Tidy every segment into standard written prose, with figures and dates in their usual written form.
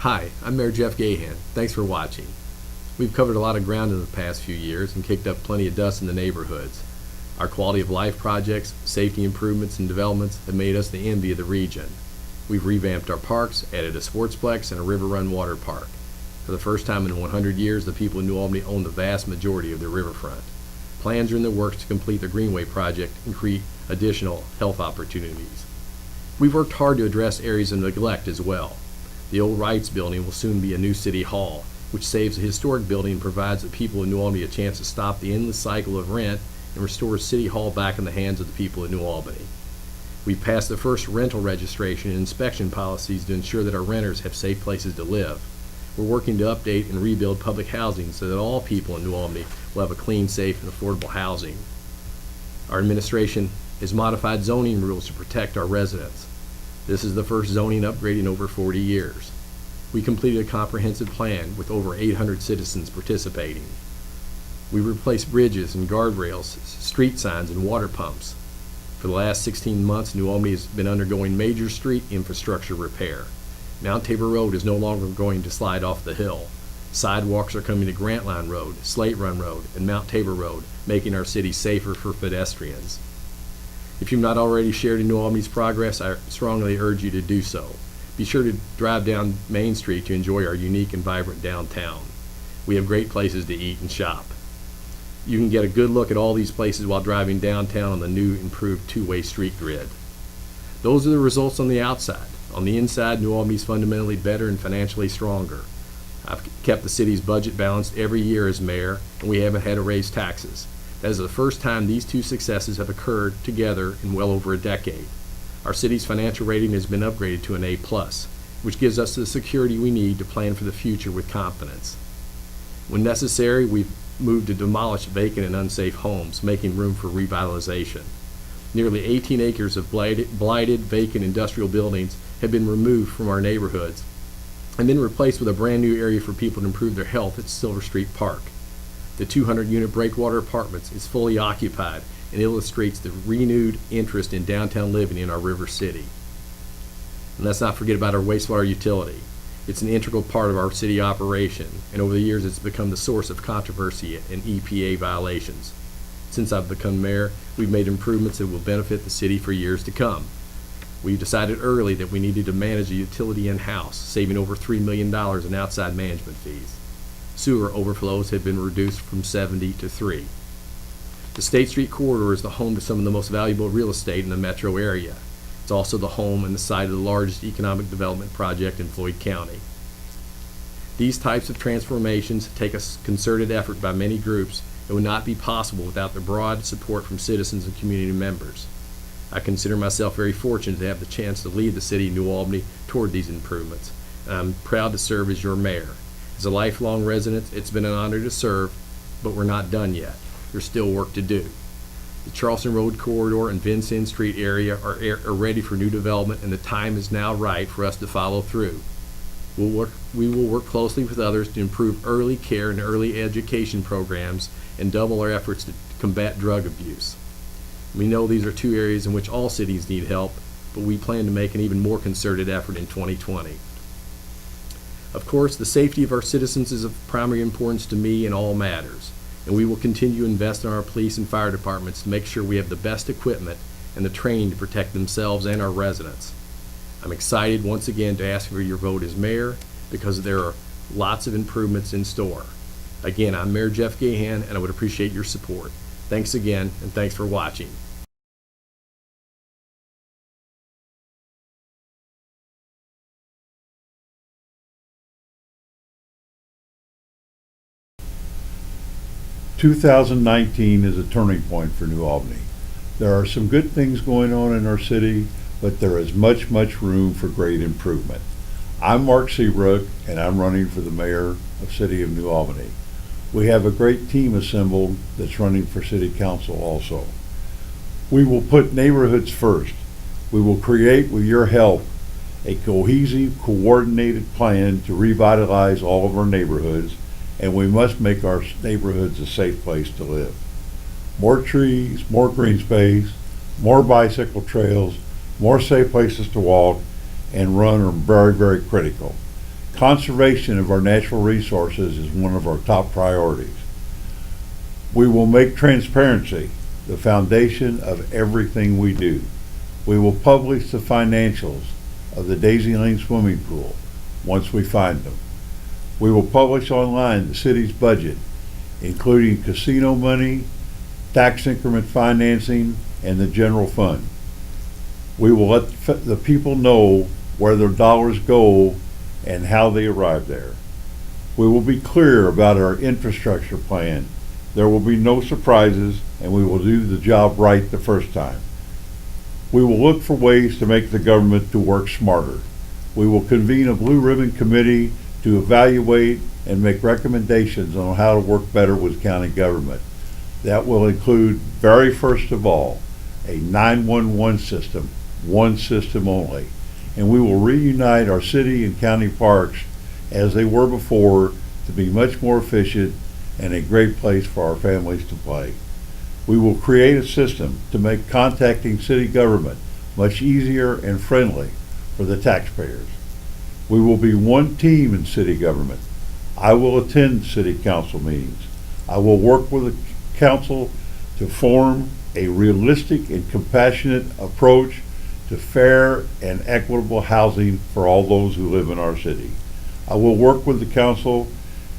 Hi, I'm Mayor Jeff Gahan. Thanks for watching. We've covered a lot of ground in the past few years and kicked up plenty of dust in the neighborhoods. Our quality of life projects, safety improvements, and developments have made us the envy of the region. We've revamped our parks, added a sportsplex, and a river run water park. For the first time in 100 years, the people of New Albany own the vast majority of the riverfront. Plans are in the works to complete the Greenway project and create additional health opportunities. We've worked hard to address areas of neglect as well. The old Wrights building will soon be a new city hall, which saves a historic building and provides the people of New Albany a chance to stop the endless cycle of rent and restores City Hall back in the hands of the people of New Albany. We've passed the first rental registration and inspection policies to ensure that our renters have safe places to live. We're working to update and rebuild public housing so that all people in New Albany will have a clean, safe, and affordable housing. Our administration has modified zoning rules to protect our residents. This is the first zoning upgrade in over 40 years. We completed a comprehensive plan with over 800 citizens participating. We replaced bridges and guardrails, street signs, and water pumps. For the last 16 months, New Albany has been undergoing major street infrastructure repair. Mount Tabor Road is no longer going to slide off the hill. Sidewalks are coming to Grantline Road, Slate Run Road, and Mount Tabor Road, making our city safer for pedestrians. If you've not already shared in New Albany's progress, I strongly urge you to do so. Be sure to drive down Main Street to enjoy our unique and vibrant downtown. We have great places to eat and shop. You can get a good look at all these places while driving downtown on the new improved two-way street grid. Those are the results on the outside. On the inside, New Albany is fundamentally better and financially stronger. I've kept the city's budget balanced every year as mayor, and we haven't had to raise taxes. That is the first time these two successes have occurred together in well over a decade. Our city's financial rating has been upgraded to an A+, which gives us the security we need to plan for the future with confidence. When necessary, we've moved to demolish vacant and unsafe homes, making room for revitalization. Nearly 18 acres of blighted, vacant industrial buildings have been removed from our neighborhoods and been replaced with a brand new area for people to improve their health at Silver Street Park. The 200-unit Breakwater Apartments is fully occupied and illustrates the renewed interest in downtown living in our river city. And let's not forget about our wastewater utility. It's an integral part of our city operation, and over the years it's become the source of controversy and EPA violations. Since I've become mayor, we've made improvements that will benefit the city for years to come. We decided early that we needed to manage the utility in-house, saving over $3 million in outside management fees. Sewer overflows have been reduced from 70 to 3. The State Street corridor is the home to some of the most valuable real estate in the metro area. It's also the home and the site of the largest economic development project in Floyd County. These types of transformations take a concerted effort by many groups and would not be possible without the broad support from citizens and community members. I consider myself very fortunate to have the chance to lead the city of New Albany toward these improvements, and I'm proud to serve as your mayor. As a lifelong resident, it's been an honor to serve, but we're not done yet. There's still work to do. The Charleston Road corridor and Vincennes Street area are ready for new development, and the time is now right for us to follow through. We will work closely with others to improve early care and early education programs and double our efforts to combat drug abuse. We know these are two areas in which all cities need help, but we plan to make an even more concerted effort in 2020. Of course, the safety of our citizens is of primary importance to me in all matters, and we will continue to invest in our police and fire departments to make sure we have the best equipment and the training to protect themselves and our residents. I'm excited once again to ask for your vote as mayor because there are lots of improvements in store. Again, I'm Mayor Jeff Gahan, and I would appreciate your support. Thanks again, and thanks for watching. "2019 is a turning point for New Albany. There are some good things going on in our city, but there is much room for great improvement. I'm Mark Seabrook, and I'm running for the mayor of City of New Albany. We have a great team assembled that's running for City Council also. We will put neighborhoods first. We will create, with your help, a cohesive, coordinated plan to revitalize all of our neighborhoods, and we must make our neighborhoods a safe place to live. More trees, more green space, more bicycle trails, more safe places to walk and run are very critical. conservation of our natural resources is one of our top priorities. We will make transparency the foundation of everything we do. We will publish the financials of the Daisy Lane swimming pool once we find them. We will publish online the city's budget, including casino money, tax increment financing, and the general fund. We will let the people know where their dollars go and how they arrive there. We will be clear about our infrastructure plan. There will be no surprises, and we will do the job right the first time. We will look for ways to make the government to work smarter. We will convene a blue ribbon committee to evaluate and make recommendations on how to work better with county government. That will include, very first of all, a 911 system, one system only. And we will reunite our city and county parks as they were before to be much more efficient and a great place for our families to play. We will create a system to make contacting city government much easier and friendly for the taxpayers. We will be one team in city government. I will attend city council meetings. I will work with the council to form a realistic and compassionate approach to fair and equitable housing for all those who live in our city. I will work with the council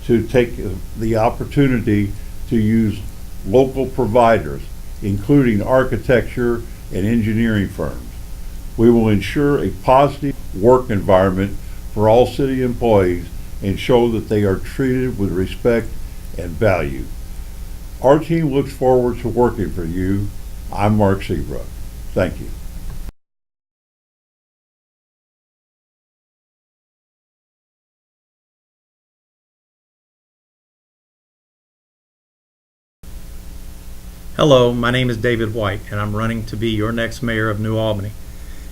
to take the opportunity to use local providers, including architecture and engineering firms. We will ensure a positive work environment for all city employees and show that they are treated with respect and value. Our team looks forward to working for you. I'm Mark Seabrook. Thank you. Hello, my name is David White, and I'm running to be your next mayor of New Albany.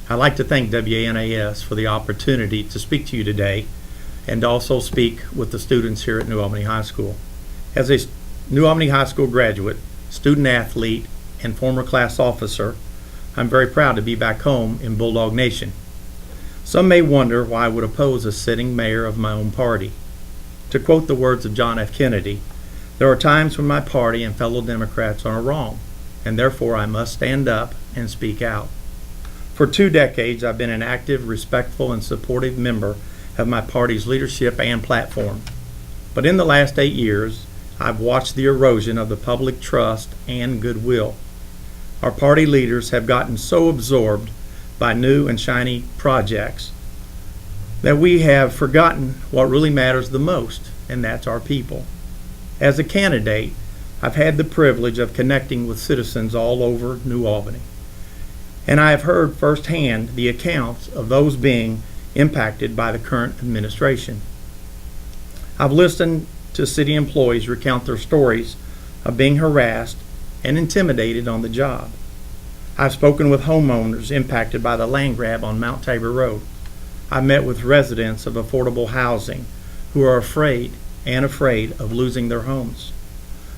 I'd like to thank WANAS for the opportunity to speak to you today and also speak with the students here at New Albany High School. As a New Albany High School graduate, student athlete, and former class officer, I'm very proud to be back home in Bulldog Nation. Some may wonder why I would oppose a sitting mayor of my own party. To quote the words of John F. Kennedy, there are times when my party and fellow Democrats are wrong, and therefore I must stand up and speak out. For 2 decades, I've been an active, respectful, and supportive member of my party's leadership and platform. But in the last 8 years, I've watched the erosion of the public trust and goodwill. Our party leaders have gotten so absorbed by new and shiny projects that we have forgotten what really matters the most, and that's our people. As a candidate, I've had the privilege of connecting with citizens all over New Albany, and I have heard firsthand the accounts of those being impacted by the current administration. I've listened to city employees recount their stories of being harassed and intimidated on the job. I've spoken with homeowners impacted by the land grab on Mount Tabor Road. I've met with residents of affordable housing who are afraid of losing their homes.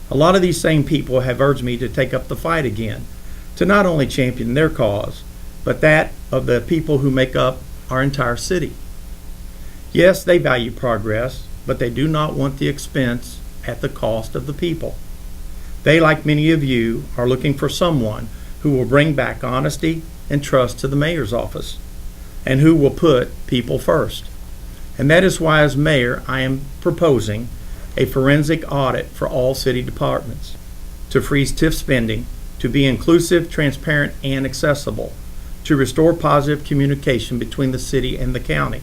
A lot of these same people have urged me to take up the fight again, to not only champion their cause, but that of the people who make up our entire city. Yes, they value progress, but they do not want the expense at the cost of the people. They, like many of you, are looking for someone who will bring back honesty and trust to the mayor's office, and who will put people first. And that is why, as mayor, I am proposing a forensic audit for all city departments, to freeze TIF spending, to be inclusive, transparent, and accessible, to restore positive communication between the city and the county,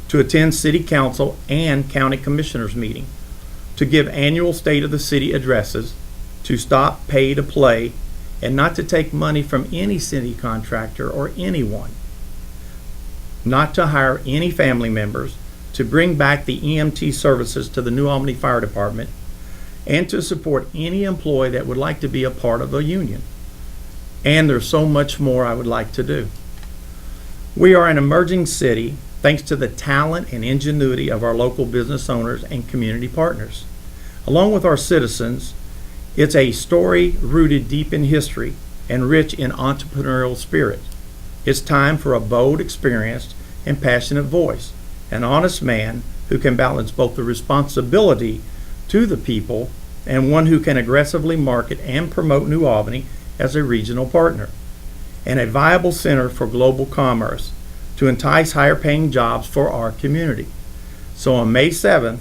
to attend city council and county commissioners meeting, to give annual state of the city addresses, to stop pay to play, and not to take money from any city contractor or anyone, not to hire any family members, to bring back the EMT services to the New Albany Fire Department, and to support any employee that would like to be a part of a union. And there's so much more I would like to do. We are an emerging city thanks to the talent and ingenuity of our local business owners and community partners. Along with our citizens, it's a story rooted deep in history and rich in entrepreneurial spirit. It's time for a bold, experienced, and passionate voice, an honest man who can balance both the responsibility to the people and one who can aggressively market and promote New Albany as a regional partner, and a viable center for global commerce to entice higher paying jobs for our community. So on May 7th,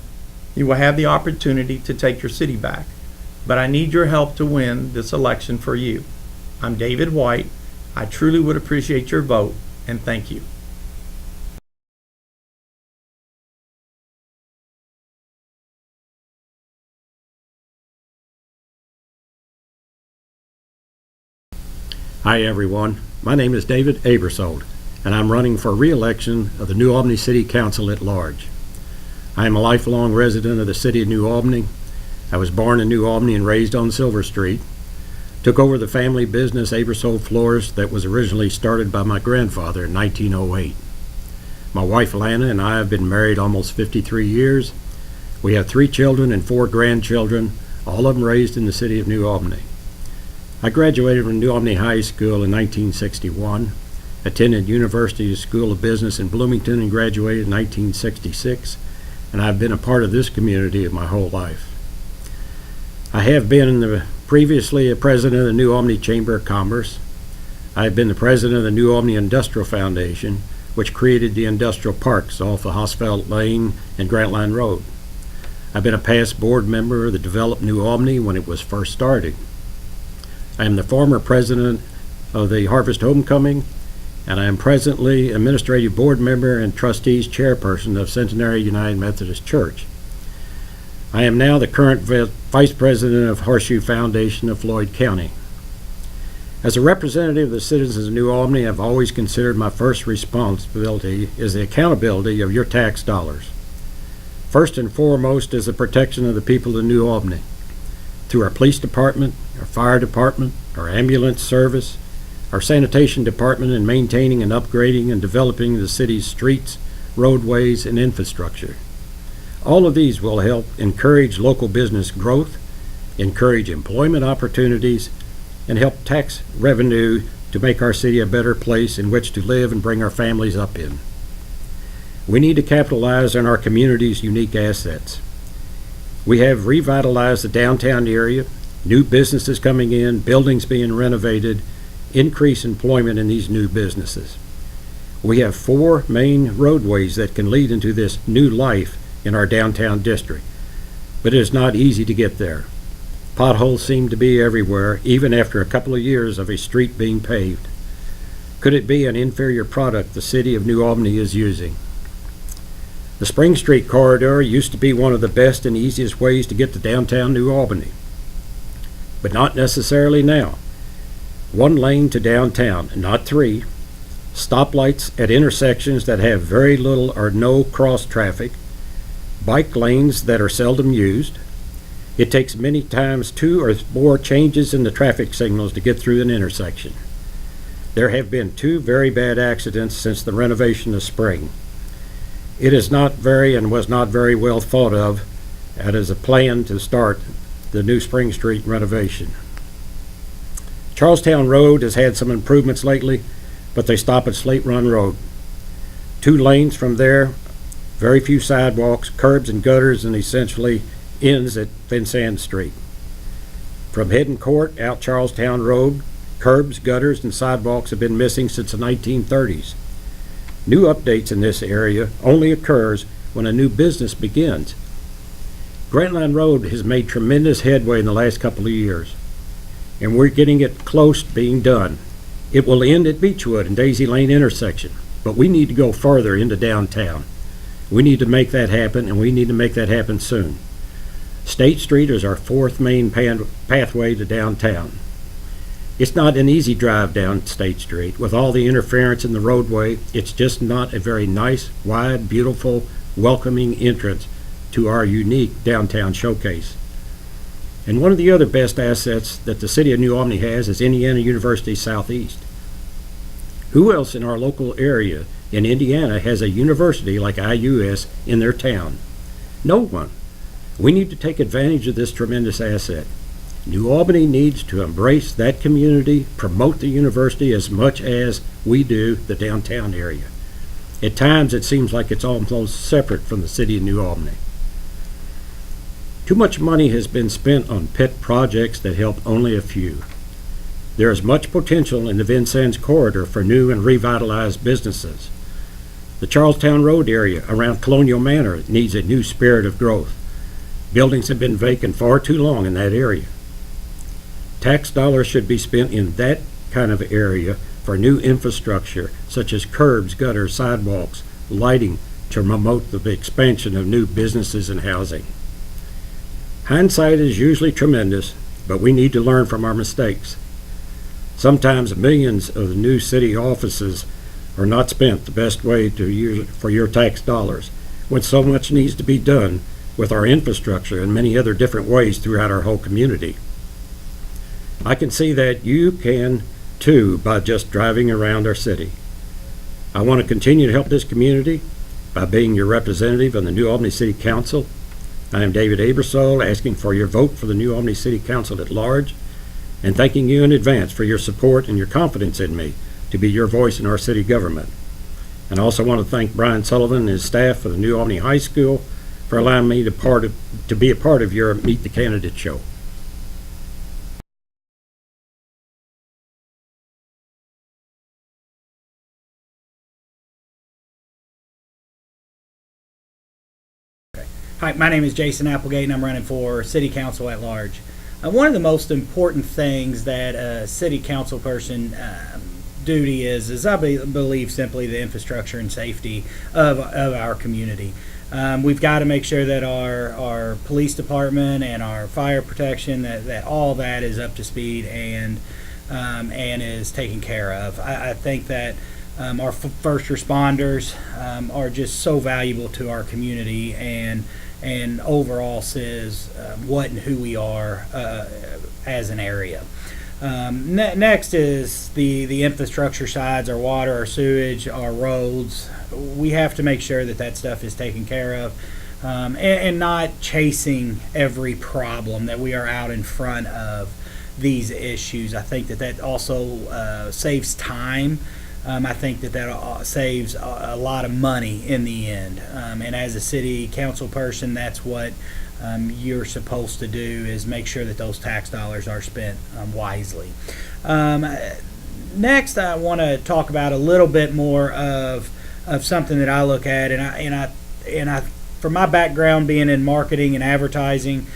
you will have the opportunity to take your city back. But I need your help to win this election for you. I'm David White. I truly would appreciate your vote, and thank you. Hi everyone, my name is David Abersold, and I'm running for re-election of the New Albany City Council at large. I am a lifelong resident of the city of New Albany. I was born in New Albany and raised on Silver Street. Took over the family business Abersold Floors that was originally started by my grandfather in 1908. My wife Lana and I have been married almost 53 years. We have 3 children and 4 grandchildren, all of them raised in the city of New Albany. I graduated from New Albany High School in 1961, attended University School of Business in Bloomington and graduated in 1966, and I've been a part of this community my whole life. I have been previously a president of the New Albany Chamber of Commerce. I have been the president of the New Albany Industrial Foundation, which created the industrial parks off of Hosfeld Lane and Grantline Road. I've been a past board member that developed New Albany when it was first started. I am the former president of the Harvest Homecoming, and I am presently administrative board member and trustees chairperson of Centenary United Methodist Church. I am now the current vice president of Horseshoe Foundation of Floyd County. As a representative of the citizens of New Albany, I've always considered my first responsibility is the accountability of your tax dollars. First and foremost is the protection of the people of New Albany. Through our police department, our fire department, our ambulance service, our sanitation department, in maintaining and upgrading and developing the city's streets, roadways, and infrastructure. All of these will help encourage local business growth, encourage employment opportunities, and help tax revenue to make our city a better place in which to live and bring our families up in. We need to capitalize on our community's unique assets. We have revitalized the downtown area, new businesses coming in, buildings being renovated, increase employment in these new businesses. We have 4 main roadways that can lead into this new life in our downtown district, but it is not easy to get there. Potholes seem to be everywhere, even after a couple of years of a street being paved. Could it be an inferior product the city of New Albany is using? The Spring Street corridor used to be one of the best and easiest ways to get to downtown New Albany, but not necessarily now. 1 lane to downtown, not 3. Stoplights at intersections that have very little or no cross traffic. Bike lanes that are seldom used. It takes many times 2 or more changes in the traffic signals to get through an intersection. There have been 2 very bad accidents since the renovation of Spring. It is not very and was not very well thought of as a plan to start the new Spring Street renovation. Charlestown Road has had some improvements lately, but they stop at Slate Run Road. 2 lanes from there, very few sidewalks, curbs and gutters, and essentially ends at Vincent Street. From Hidden Court out Charlestown Road, curbs, gutters, and sidewalks have been missing since the 1930s. New updates in this area only occurs when a new business begins. Grantline Road has made tremendous headway in the last couple of years, and we're getting it close to being done. It will end at Beechwood and Daisy Lane intersection, but we need to go further into downtown. We need to make that happen, and we need to make that happen soon. State Street is our 4th main pathway to downtown. It's not an easy drive down State Street. With all the interference in the roadway, it's just not a very nice, wide, beautiful, welcoming entrance to our unique downtown showcase. And one of the other best assets that the city of New Albany has is Indiana University Southeast. Who else in our local area in Indiana has a university like IUS in their town? No one. We need to take advantage of this tremendous asset. New Albany needs to embrace that community, promote the university as much as we do the downtown area. At times, it seems like it's almost separate from the city of New Albany. Too much money has been spent on pet projects that help only a few. There is much potential in the Vincennes corridor for new and revitalized businesses. The Charlestown Road area around Colonial Manor needs a new spirit of growth. Buildings have been vacant far too long in that area. Tax dollars should be spent in that kind of area for new infrastructure such as curbs, gutters, sidewalks, lighting to promote the expansion of new businesses and housing. Hindsight is usually tremendous, but we need to learn from our mistakes. Sometimes millions of the new city offices are not spent the best way to use for your tax dollars, when so much needs to be done with our infrastructure and many other different ways throughout our whole community. I can see that you can too by just driving around our city. I want to continue to help this community by being your representative on the New Albany City Council. I am David Abersole, asking for your vote for the New Albany City Council at large, and thanking you in advance for your support and your confidence in me to be your voice in our city government. And I also want to thank Brian Sullivan and his staff of the New Albany High School for allowing me to be a part of your Meet the Candidate show. Hi, my name is Jason Applegate, and I'm running for City Council at large. One of the most important things that a City Council person duty is I believe simply the infrastructure and safety of our community. We've got to make sure that our police department and our fire protection, that all that is up to speed and is taken care of. I think that our first responders are just so valuable to our community and overall says what and who we are as an area. Next is the infrastructure sides, our water, our sewage, our roads. We have to make sure that stuff is taken care of and not chasing every problem, that we are out in front of these issues. I think that also saves time. I think that saves a lot of money in the end. And as a city council person, that's what you're supposed to do, is make sure that those tax dollars are spent wisely. Next, I want to talk about a little bit more of something that I look at, and I from my background being in marketing and advertising,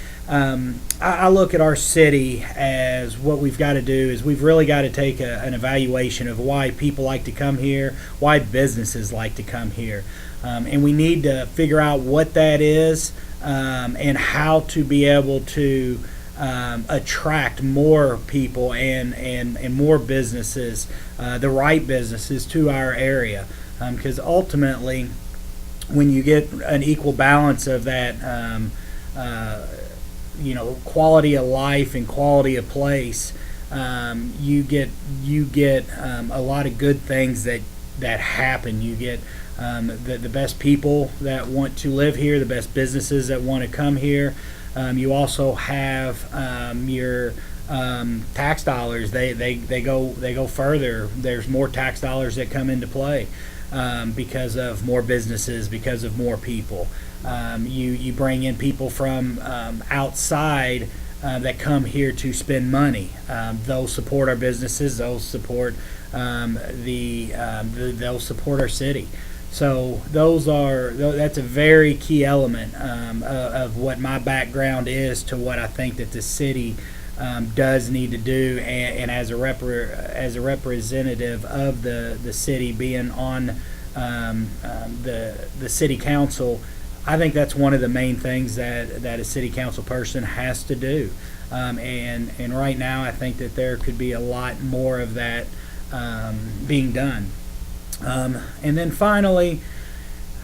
I look at our city as what we've got to do is we've really got to take an evaluation of why people like to come here, why businesses like to come here. And we need to figure out what that is and how to be able to attract more people and more businesses, the right businesses to our area. Because ultimately, when you get an equal balance of that, quality of life and quality of place, you get a lot of good things that happen. You get the best people that want to live here, the best businesses that want to come here. You also have your tax dollars. They go further. There's more tax dollars that come into play because of more businesses, because of more people. You bring in people from outside that come here to spend money. Those support our businesses. Those support they'll support our city. So that's a very key element of what my background is to what I think that the city does need to do, and as a representative of the city being on the city council, I think that's one of the main things that a city council person has to do. And right now, I think that there could be a lot more of that being done. And then finally,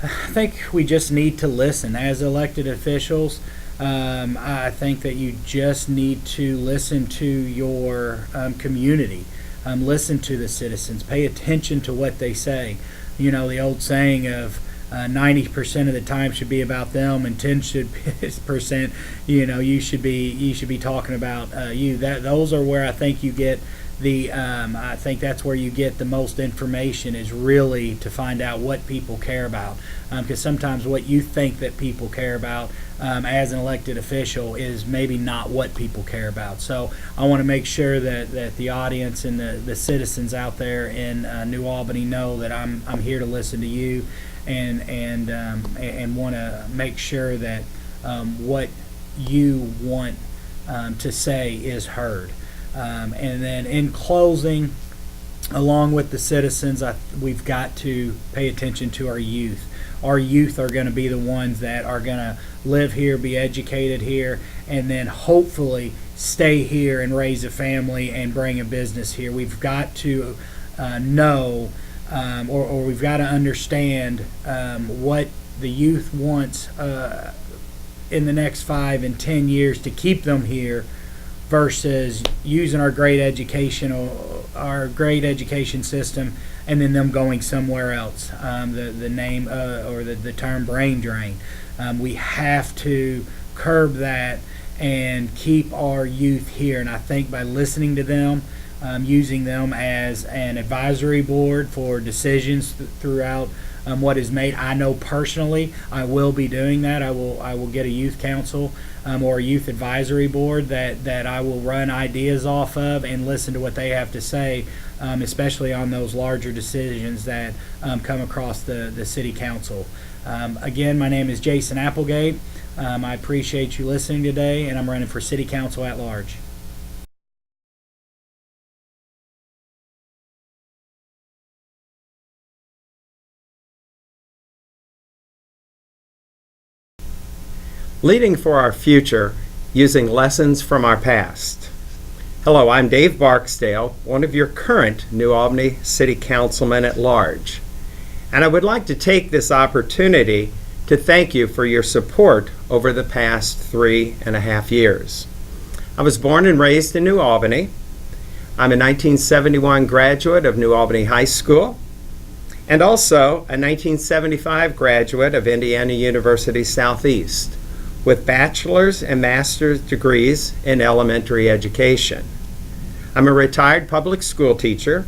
I think we just need to listen as elected officials. I think that you just need to listen to your community, listen to the citizens, pay attention to what they say. You know, the old saying of 90% of the time should be about them, and 10%, you should be talking about you. Those are where I think you get I think that's where you get the most information, is really to find out what people care about. Because sometimes what you think that people care about as an elected official is maybe not what people care about. So I want to make sure that the audience and the citizens out there in New Albany know that I'm here to listen to you, and want to make sure that what you want to say is heard. And then in closing, along with the citizens, we've got to pay attention to our youth. Our youth are going to be the ones that are going to live here, be educated here, and then hopefully stay here and raise a family and bring a business here. We've got to know, or we've got to understand what the youth wants in the next 5 and 10 years to keep them here, versus using our great education system and then them going somewhere else. The name or the term brain drain. We have to curb that and keep our youth here. And I think by listening to them, using them as an advisory board for decisions throughout what is made. I know personally I will be doing that. I will get a youth council or a youth advisory board that I will run ideas off of and listen to what they have to say, especially on those larger decisions that come across the city council. Again, my name is Jason Applegate. I appreciate you listening today, and I'm running for city council at large. Leading for our future using lessons from our past. Hello, I'm Dave Barksdale, one of your current New Albany City Councilmen at large. And I would like to take this opportunity to thank you for your support over the past 3.5 years. I was born and raised in New Albany. I'm a 1971 graduate of New Albany High School, and also a 1975 graduate of Indiana University Southeast, with bachelor's and master's degrees in elementary education. I'm a retired public school teacher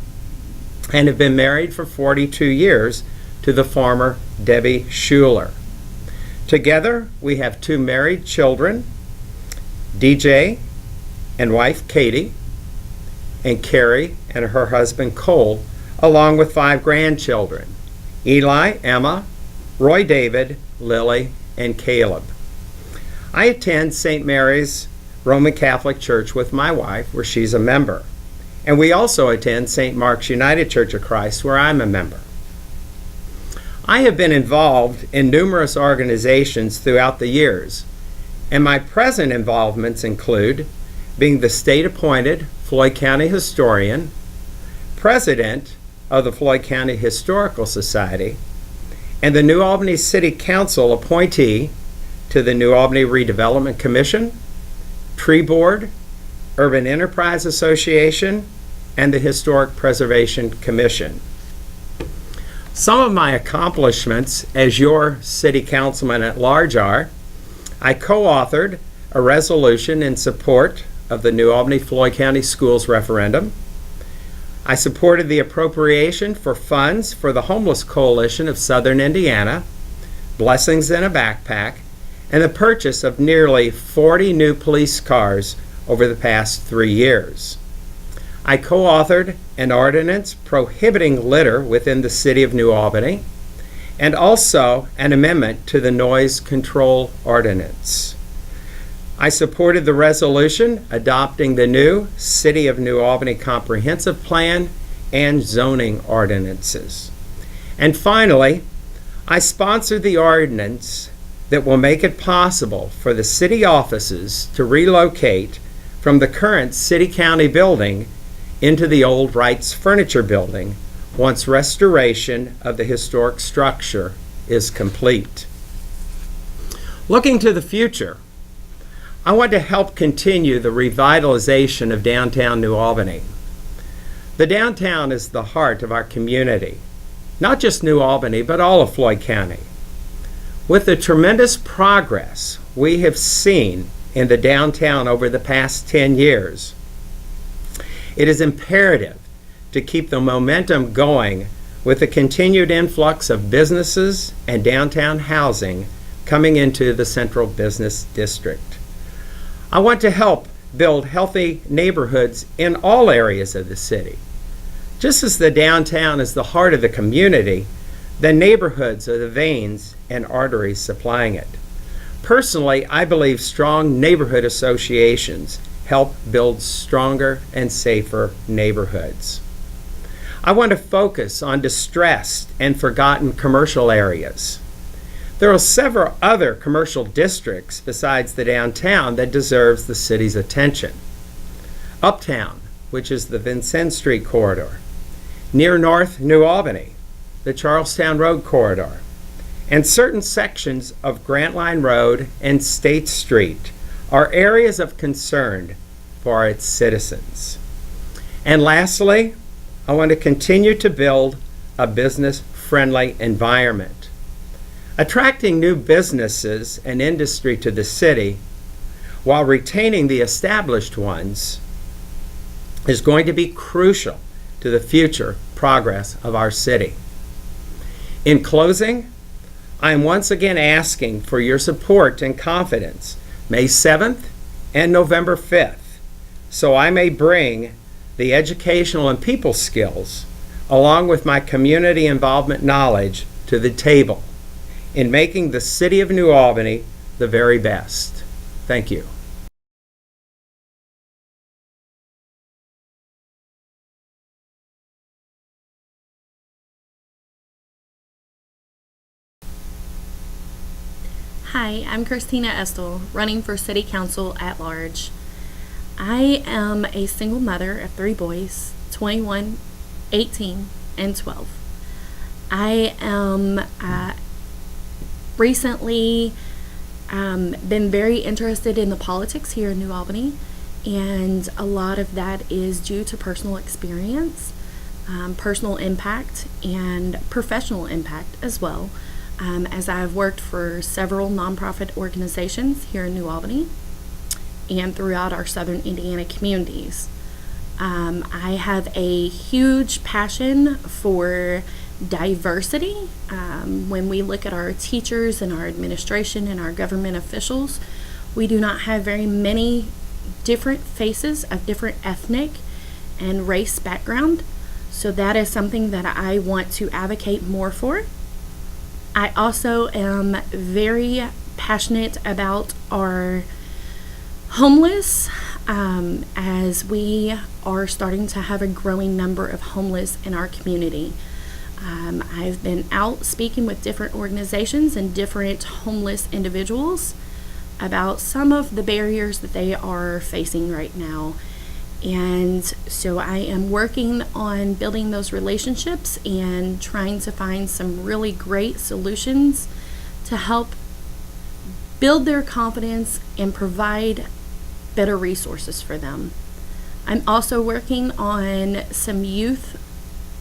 and have been married for 42 years to the former Debbie Schuler. Together, we have 2 married children, DJ and wife Katie, and Carrie and her husband Cole, along with 5 grandchildren, Eli, Emma, Roy David, Lily, and Caleb. I attend St. Mary's Roman Catholic Church with my wife, where she's a member. And we also attend St. Mark's United Church of Christ, where I'm a member. I have been involved in numerous organizations throughout the years, and my present involvements include being the state-appointed Floyd County Historian, President of the Floyd County Historical Society, and the New Albany City Council appointee to the New Albany Redevelopment Commission, Tree Board, Urban Enterprise Association, and the Historic Preservation Commission. Some of my accomplishments as your city councilman at large are: I co-authored a resolution in support of the New Albany Floyd County Schools referendum. I supported the appropriation for funds for the Homeless Coalition of Southern Indiana, Blessings in a Backpack, and the purchase of nearly 40 new police cars over the past 3 years. I co-authored an ordinance prohibiting litter within the city of New Albany, and also an amendment to the noise control ordinance. I supported the resolution adopting the new City of New Albany Comprehensive Plan and zoning ordinances. And finally, I sponsored the ordinance that will make it possible for the city offices to relocate from the current city-county building into the old Wright's Furniture Building once restoration of the historic structure is complete. Looking to the future, I want to help continue the revitalization of downtown New Albany. The downtown is the heart of our community, not just New Albany, but all of Floyd County. With the tremendous progress we have seen in the downtown over the past 10 years, It is imperative to keep the momentum going with the continued influx of businesses and downtown housing coming into the central business district. I want to help build healthy neighborhoods in all areas of the city. Just as the downtown is the heart of the community, the neighborhoods are the veins and arteries supplying it. Personally, I believe strong neighborhood associations help build stronger and safer neighborhoods. I want to focus on distressed and forgotten commercial areas. There are several other commercial districts besides the downtown that deserves the city's attention. Uptown, which is the Vincennes Street corridor, near North New Albany, the Charlestown Road corridor, and certain sections of Grant Line Road and State Street are areas of concern for its citizens. And lastly, I want to continue to build a business-friendly environment. Attracting new businesses and industry to the city while retaining the established ones is going to be crucial to the future progress of our city. In closing, I am once again asking for your support and confidence May 7th and November 5th, so I may bring the educational and people skills, along with my community involvement knowledge, to the table in making the city of New Albany the very best. Thank you. Hi, I'm Christina Estel, running for City Council at large. I am a single mother of 3 boys, 21, 18, and 12. I am recently been very interested in the politics here in New Albany, and a lot of that is due to personal experience, personal impact, and professional impact as well. As I've worked for several nonprofit organizations here in New Albany and throughout our southern Indiana communities. I have a huge passion for diversity. When we look at our teachers and our administration and our government officials, we do not have very many different faces of different ethnic and race background. So that is something that I want to advocate more for. I also am very passionate about our homeless, as we are starting to have a growing number of homeless in our community. I've been out speaking with different organizations and different homeless individuals about some of the barriers that they are facing right now. And so I am working on building those relationships and trying to find some really great solutions to help build their confidence and provide better resources for them. I'm also working on some youth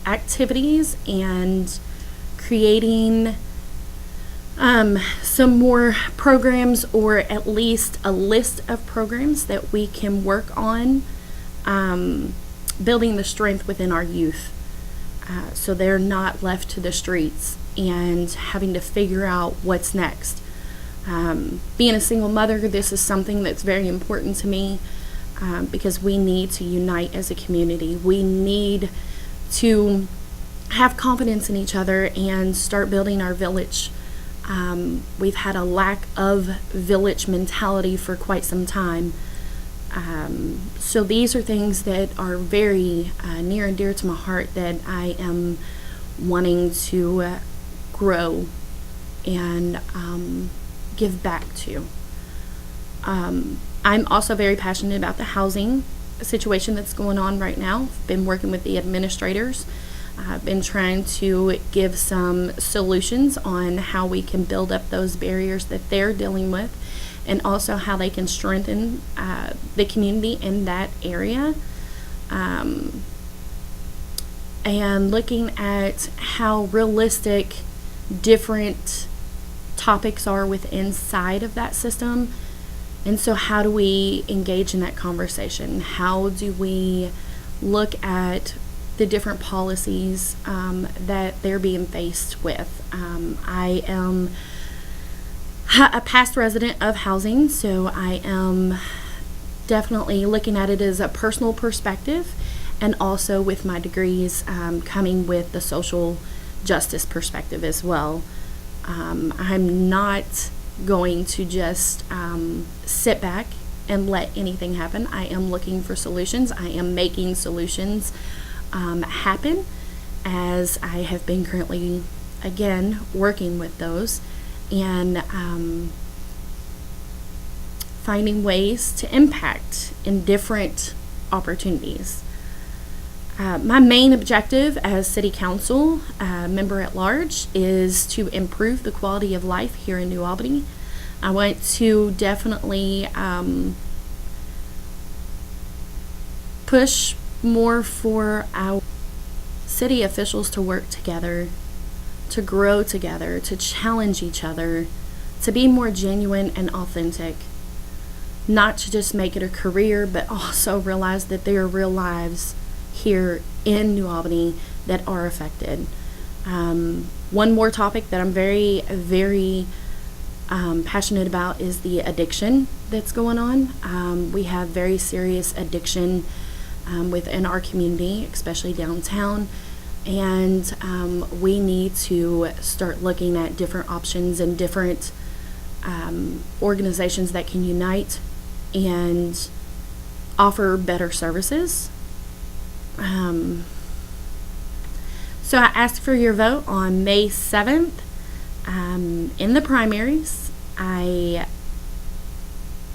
activities and creating some more programs, or at least a list of programs that we can work on building the strength within our youth, so they're not left to the streets and having to figure out what's next. Being a single mother, this is something that's very important to me, because we need to unite as a community. We need to have confidence in each other and start building our village. We've had a lack of village mentality for quite some time. So these are things that are very near and dear to my heart that I am wanting to grow and give back to. I'm also very passionate about the housing situation that's going on right now. I've been working with the administrators. I've been trying to give some solutions on how we can build up those barriers that they're dealing with, and also how they can strengthen the community in that area. And looking at how realistic different topics are within inside of that system. And so how do we engage in that conversation? How do we look at the different policies that they're being faced with. I am a past resident of housing, so I am definitely looking at it as a personal perspective, and also with my degrees coming with the social justice perspective as well. I'm not going to just sit back and let anything happen. I am looking for solutions. I am making solutions happen, as I have been currently, again, working with those and finding ways to impact in different opportunities. My main objective as City Council member at large is to improve the quality of life here in New Albany. I want to definitely push more for our city officials to work together, to grow together, to challenge each other, to be more genuine and authentic. Not to just make it a career, but also realize that there are real lives here in New Albany that are affected. One more topic that I'm very, very passionate about is the addiction that's going on. We have very serious addiction within our community, especially downtown, and we need to start looking at different options and different organizations that can unite and offer better services. So I ask for your vote on May 7th in the primaries. I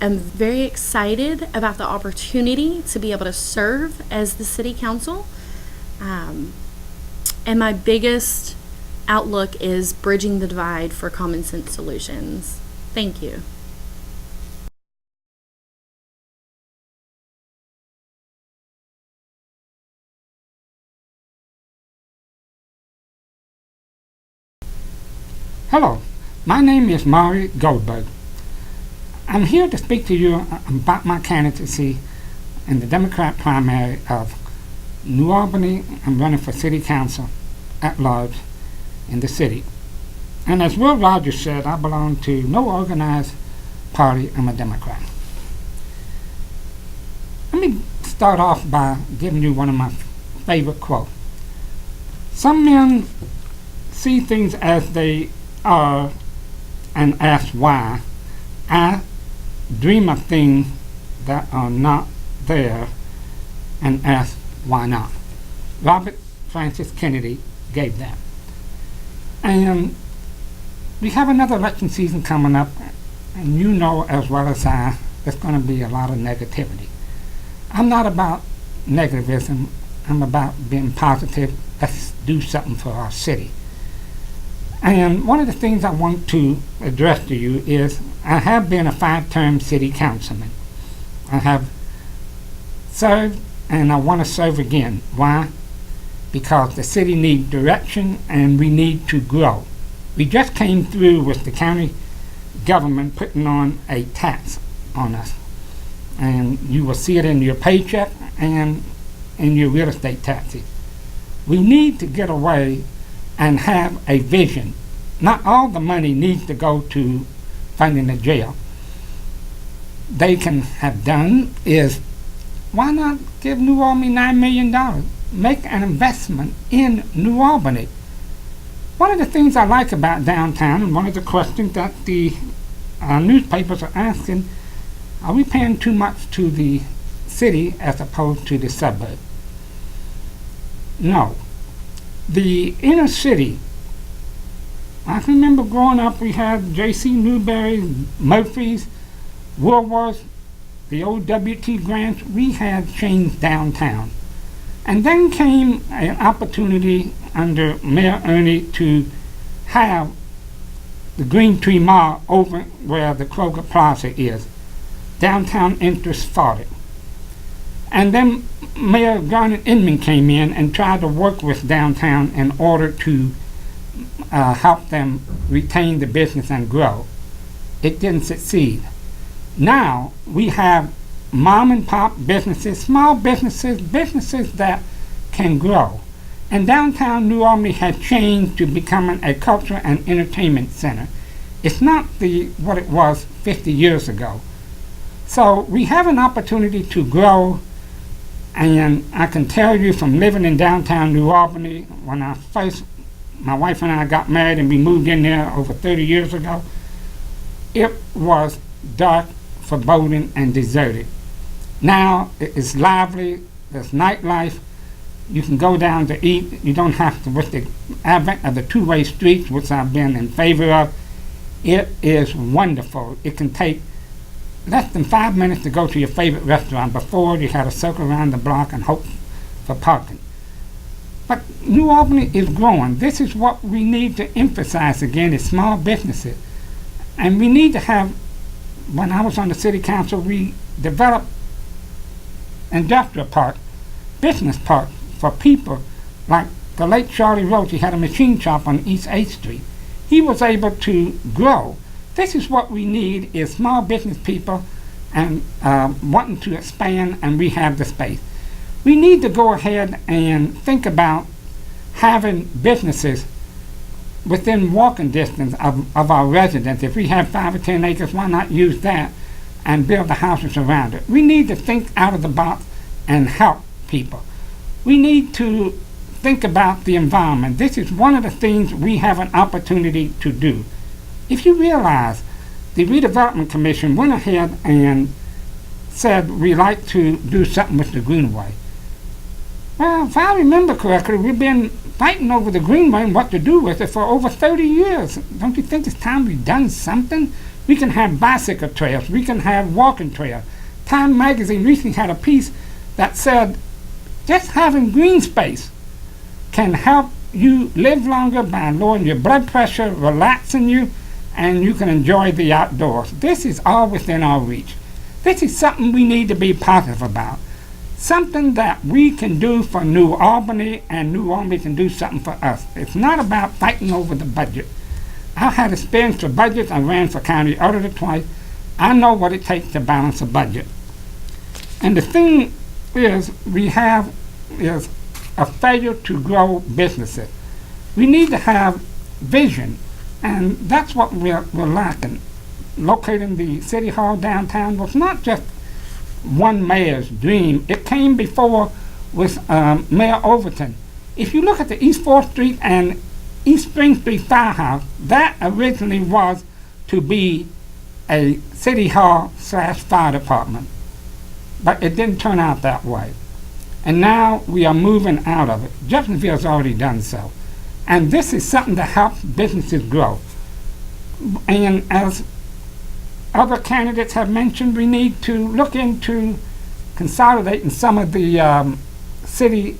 am very excited about the opportunity to be able to serve as the City Council. And my biggest outlook is bridging the divide for common sense solutions. Thank you. Hello, my name is Maury Goldberg. I'm here to speak to you about my candidacy in the Democrat primary of New Albany. I'm running for City Council at large in the city. And as Will Rogers said, I belong to no organized party. I'm a Democrat. Let me start off by giving you one of my favorite quotes. Some men see things as they are and ask why. I dream of things that are not there and ask why not. Robert Francis Kennedy gave that. And we have another election season coming up, and you know as well as I, there's going to be a lot of negativity. I'm not about negativism. I'm about being positive. Let's do something for our city. And one of the things I want to address to you is I have been a 5-term city councilman. I have served and I want to serve again. Why? Because the city needs direction and we need to grow. We just came through with the county government putting on a tax on us. And you will see it in your paycheck and in your real estate taxes. We need to get away and have a vision. Not all the money needs to go to funding the jail. They can have done is, why not give New Albany $9 million? Make an investment in New Albany. One of the things I like about downtown, and one of the questions that the newspapers are asking, are we paying too much to the city as opposed to the suburb? No. The inner city, I can remember growing up, we had J.C. Newberry, Murphy's, Woolworths, the old W.T. Grants. We had changed downtown. And then came an opportunity under Mayor Ernie to have the Green Tree Mall over where the Kroger Plaza is. Downtown interest fought it. And then Mayor Garnet Inman came in and tried to work with downtown in order to help them retain the business and grow. It didn't succeed. Now we have mom and pop businesses, small businesses, businesses that can grow. And downtown New Albany has changed to becoming a cultural and entertainment center. It's not what it was 50 years ago. So we have an opportunity to grow, and I can tell you from living in downtown New Albany, when my wife and I got married and we moved in there over 30 years ago, it was dark, foreboding, and deserted. Now it is lively, there's nightlife, you can go down to eat, you don't have to, with the advent of the two-way streets, which I've been in favor of, it is wonderful. It can take less than 5 minutes to go to your favorite restaurant. Before, you had to circle around the block and hope for parking. But New Albany is growing. This is what we need to emphasize again, is small businesses. And we need to have, when I was on the city council, we developed industrial park, business park for people like the late Charlie Roach. He had a machine shop on East 8th Street. He was able to grow. This is what we need, is small business people and wanting to expand, and we have the space. We need to go ahead and think about having businesses within walking distance of our residents. If we have 5 or 10 acres, why not use that and build the houses around it? We need to think out of the box and help people. We need to think about the environment. This is one of the things we have an opportunity to do. If you realize the Redevelopment Commission went ahead and said we like to do something with the Greenway. Well, if I remember correctly, we've been fighting over the Greenway and what to do with it for over 30 years. Don't you think it's time we've done something? We can have bicycle trails. We can have walking trails. Time magazine recently had a piece that said just having green space can help you live longer by lowering your blood pressure, relaxing you, and you can enjoy the outdoors. This is all within our reach. This is something we need to be positive about. Something that we can do for New Albany, and New Albany can do something for us. It's not about fighting over the budget. I've had experience with budgets. I ran for county auditor twice. I know what it takes to balance a budget. And the thing is, we have is a failure to grow businesses. We need to have vision, and that's what we're lacking. Locating the City Hall downtown was not just one mayor's dream. It came before with Mayor Overton. If you look at the East 4th Street and East Spring Street Firehouse, that originally was to be a City Hall / fire department. But it didn't turn out that way. And now we are moving out of it. Jeffersonville's already done so. And this is something that helps businesses grow. And as other candidates have mentioned, we need to look into consolidating some of the city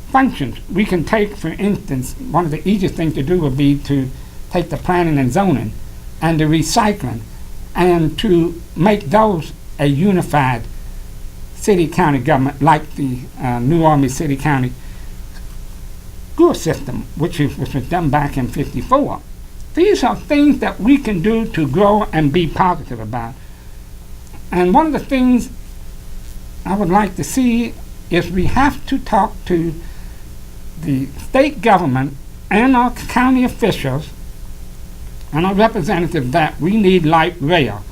functions. We can take, for instance, one of the easiest things to do would be to take the planning and zoning and the recycling and to make those a unified city-county government, like the New Albany City-County school system, which was done back in '54. These are things that we can do to grow and be positive about. And one of the things I would like to see is we have to talk to the state government and our county officials and our representatives that we need light rail.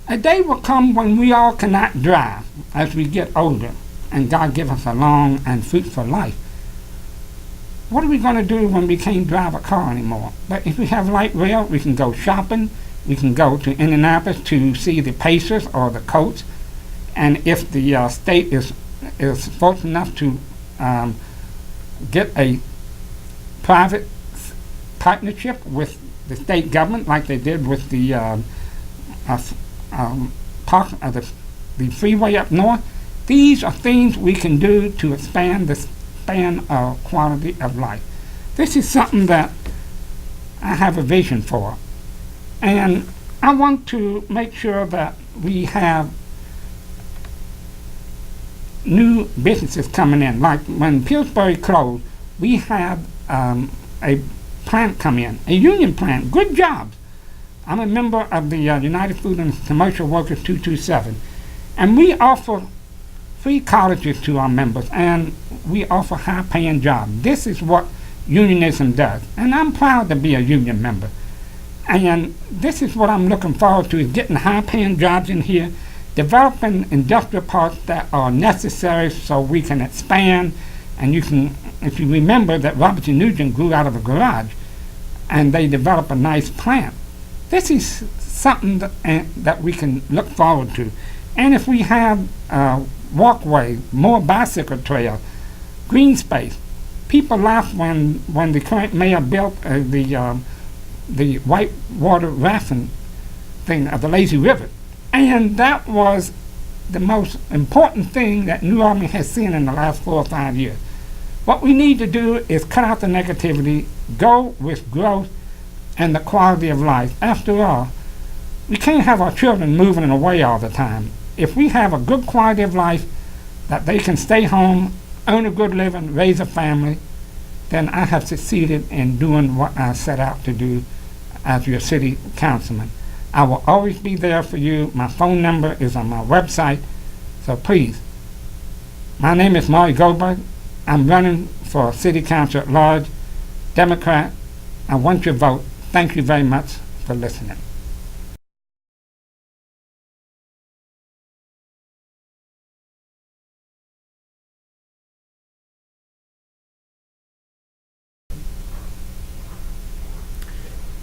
A day will come when we all cannot drive as we get older and God give us a long and fruitful life. What are we going to do when we can't drive a car anymore? But if we have light rail, we can go shopping, we can go to Indianapolis to see the Pacers or the Colts, and if the state is fortunate enough to get a private partnership with the state government like they did with the the freeway up north, these are things we can do to expand the span of quality of life. This is something that I have a vision for, and I want to make sure that we have new businesses coming in. Like when Pillsbury closed, we had a plant come in, a union plant, good jobs. I'm a member of the United Food and Commercial Workers 227. And we offer free colleges to our members, and we offer high-paying jobs. This is what unionism does, and I'm proud to be a union member. And this is what I'm looking forward to, is getting high-paying jobs in here, developing industrial parks that are necessary so we can expand. And you can, if you remember that Robert E. Nugent grew out of a garage, and they developed a nice plant. This is something that we can look forward to. And if we have walkway, more bicycle trails, green space. People laugh when the current mayor built the whitewater rafting thing of the lazy river. And that was the most important thing that New Albany has seen in the last 4 or 5 years. What we need to do is cut out the negativity, go with growth and the quality of life. After all, we can't have our children moving away all the time. If we have a good quality of life, that they can stay home, earn a good living, raise a family, then I have succeeded in doing what I set out to do as your city councilman. I will always be there for you. My phone number is on my website, so please. My name is Maury Goldberg. I'm running for city council at large, Democrat. I want your vote. Thank you very much for listening.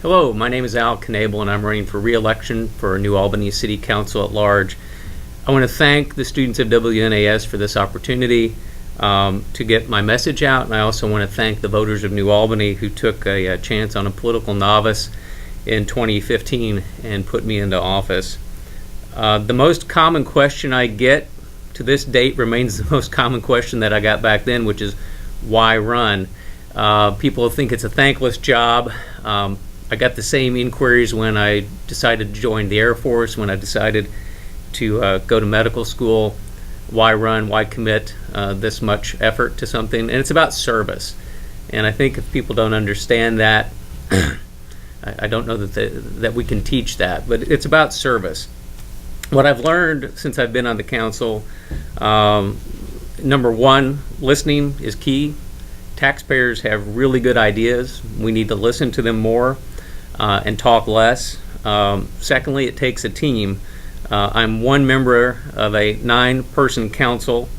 Hello, my name is Al Knable, and I'm running for re-election for New Albany City Council at large. I want to thank the students of WNAS for this opportunity to get my message out, and I also want to thank the voters of New Albany who took a chance on a political novice in 2015 and put me into office. The most common question I get to this date remains the most common question that I got back then, which is, why run? People think it's a thankless job. I got the same inquiries when I decided to join the Air Force, when I decided to go to medical school. Why run? Why commit this much effort to something? And it's about service. And I think if people don't understand that, I don't know that we can teach that, but it's about service. What I've learned since I've been on the council, number one, listening is key. Taxpayers have really good ideas. We need to listen to them more and talk less. Secondly, it takes a team. I'm one member of a 9-person council.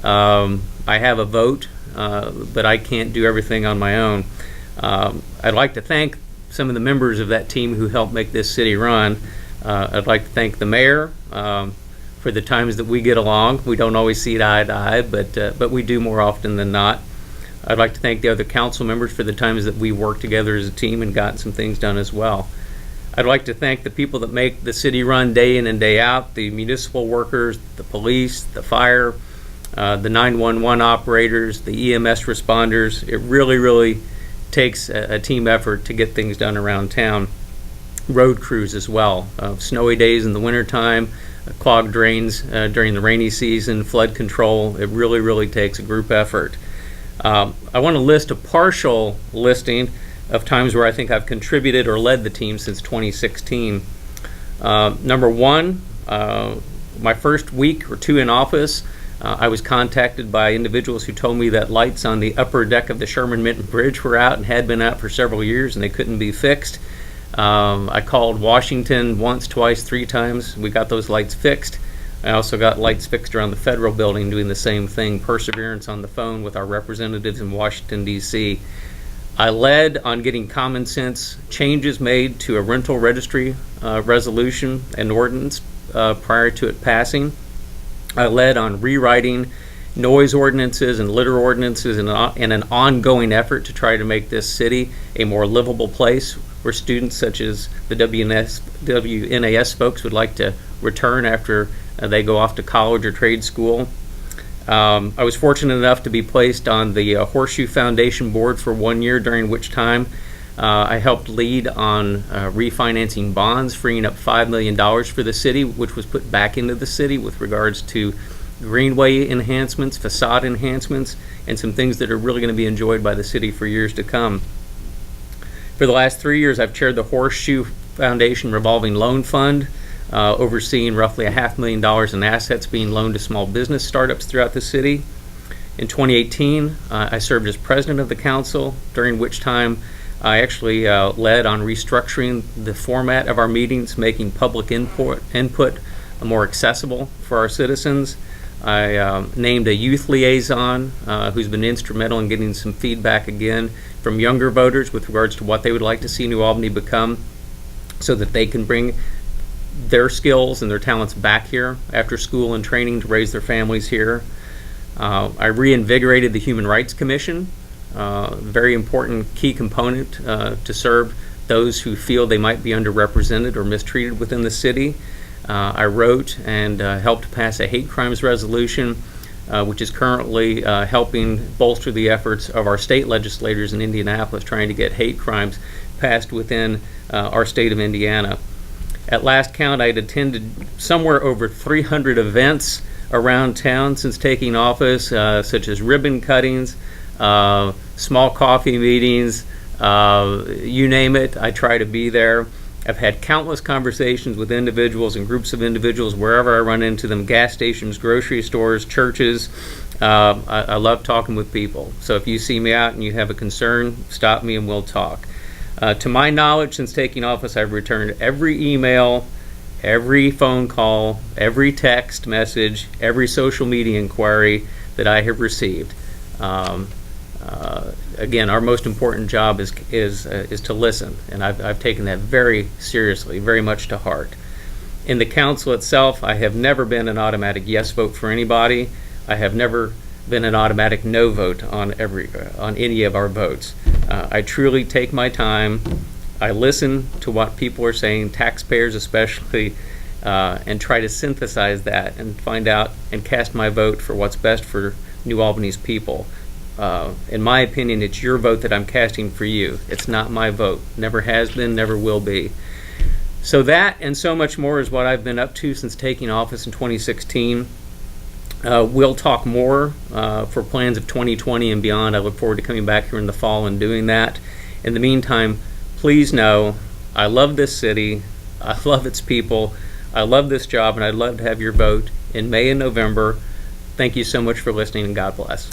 I have a vote, but I can't do everything on my own. I'd like to thank some of the members of that team who helped make this city run. I'd like to thank the mayor for the times that we get along. We don't always see eye to eye, but we do more often than not. I'd like to thank the other council members for the times that we worked together as a team and gotten some things done as well. I'd like to thank the people that make the city run day in and day out, the municipal workers, the police, the fire, the 911 operators, the EMS responders. It really takes a team effort to get things done around town. Road crews as well. Snowy days in the wintertime, clogged drains during the rainy season, flood control. It really takes a group effort. I want to list a partial listing of times where I think I've contributed or led the team since 2016. Number one, my first week or two in office, I was contacted by individuals who told me that lights on the upper deck of the Sherman Minton Bridge were out and had been out for several years and they couldn't be fixed. I called Washington once, twice, 3 times. We got those lights fixed. I also got lights fixed around the federal building doing the same thing, perseverance on the phone with our representatives in Washington, D.C. I led on getting common sense changes made to a rental registry resolution and ordinance prior to it passing. I led on rewriting noise ordinances and litter ordinances in an ongoing effort to try to make this city a more livable place where students such as the WNAS folks would like to return after they go off to college or trade school. I was fortunate enough to be placed on the Horseshoe Foundation board for 1 year, during which time I helped lead on refinancing bonds, freeing up $5 million for the city, which was put back into the city with regards to greenway enhancements, facade enhancements, and some things that are really going to be enjoyed by the city for years to come. For the last 3 years, I've chaired the Horseshoe Foundation Revolving Loan Fund. overseeing roughly $500,000 in assets being loaned to small business startups throughout the city. In 2018, I served as president of the council, during which time I actually led on restructuring the format of our meetings, making public input more accessible for our citizens. I named a youth liaison who's been instrumental in getting some feedback again from younger voters with regards to what they would like to see New Albany become, so that they can bring their skills and their talents back here after school and training to raise their families here. I reinvigorated the Human Rights Commission, very important key component to serve those who feel they might be underrepresented or mistreated within the city. I wrote and helped pass a hate crimes resolution, which is currently helping bolster the efforts of our state legislators in Indianapolis trying to get hate crimes passed within our state of Indiana. At last count, I had attended somewhere over 300 events around town since taking office, such as ribbon cuttings, small coffee meetings, you name it, I try to be there. I've had countless conversations with individuals and groups of individuals wherever I run into them, gas stations, grocery stores, churches. I love talking with people. So if you see me out and you have a concern, stop me and we'll talk. To my knowledge, since taking office, I've returned every email, every phone call, every text message, every social media inquiry that I have received. Again, our most important job is to listen, and I've taken that very seriously, very much to heart. In the council itself, I have never been an automatic yes vote for anybody. I have never been an automatic no vote on any of our votes. I truly take my time. I listen to what people are saying, taxpayers especially, and try to synthesize that and find out and cast my vote for what's best for New Albany's people. In my opinion, it's your vote that I'm casting for you. It's not my vote. Never has been, never will be. So that and so much more is what I've been up to since taking office in 2016. We'll talk more for plans of 2020 and beyond. I look forward to coming back here in the fall and doing that. In the meantime, please know I love this city. I love its people. I love this job, and I'd love to have your vote in May and November. Thank you so much for listening, and God bless.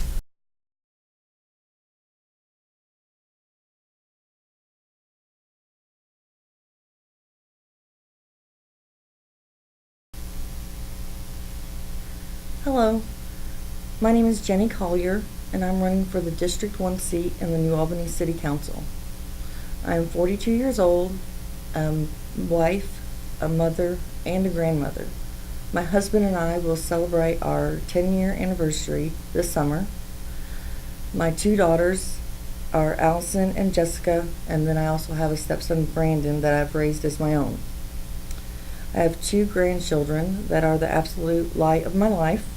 Hello, my name is Jenny Collier, and I'm running for the District 1 seat in the New Albany City Council. I am 42 years old, a wife, a mother, and a grandmother. My husband and I will celebrate our 10-year anniversary this summer. My two daughters are Allison and Jessica, and then I also have a stepson, Brandon, that I've raised as my own. I have two grandchildren that are the absolute light of my life.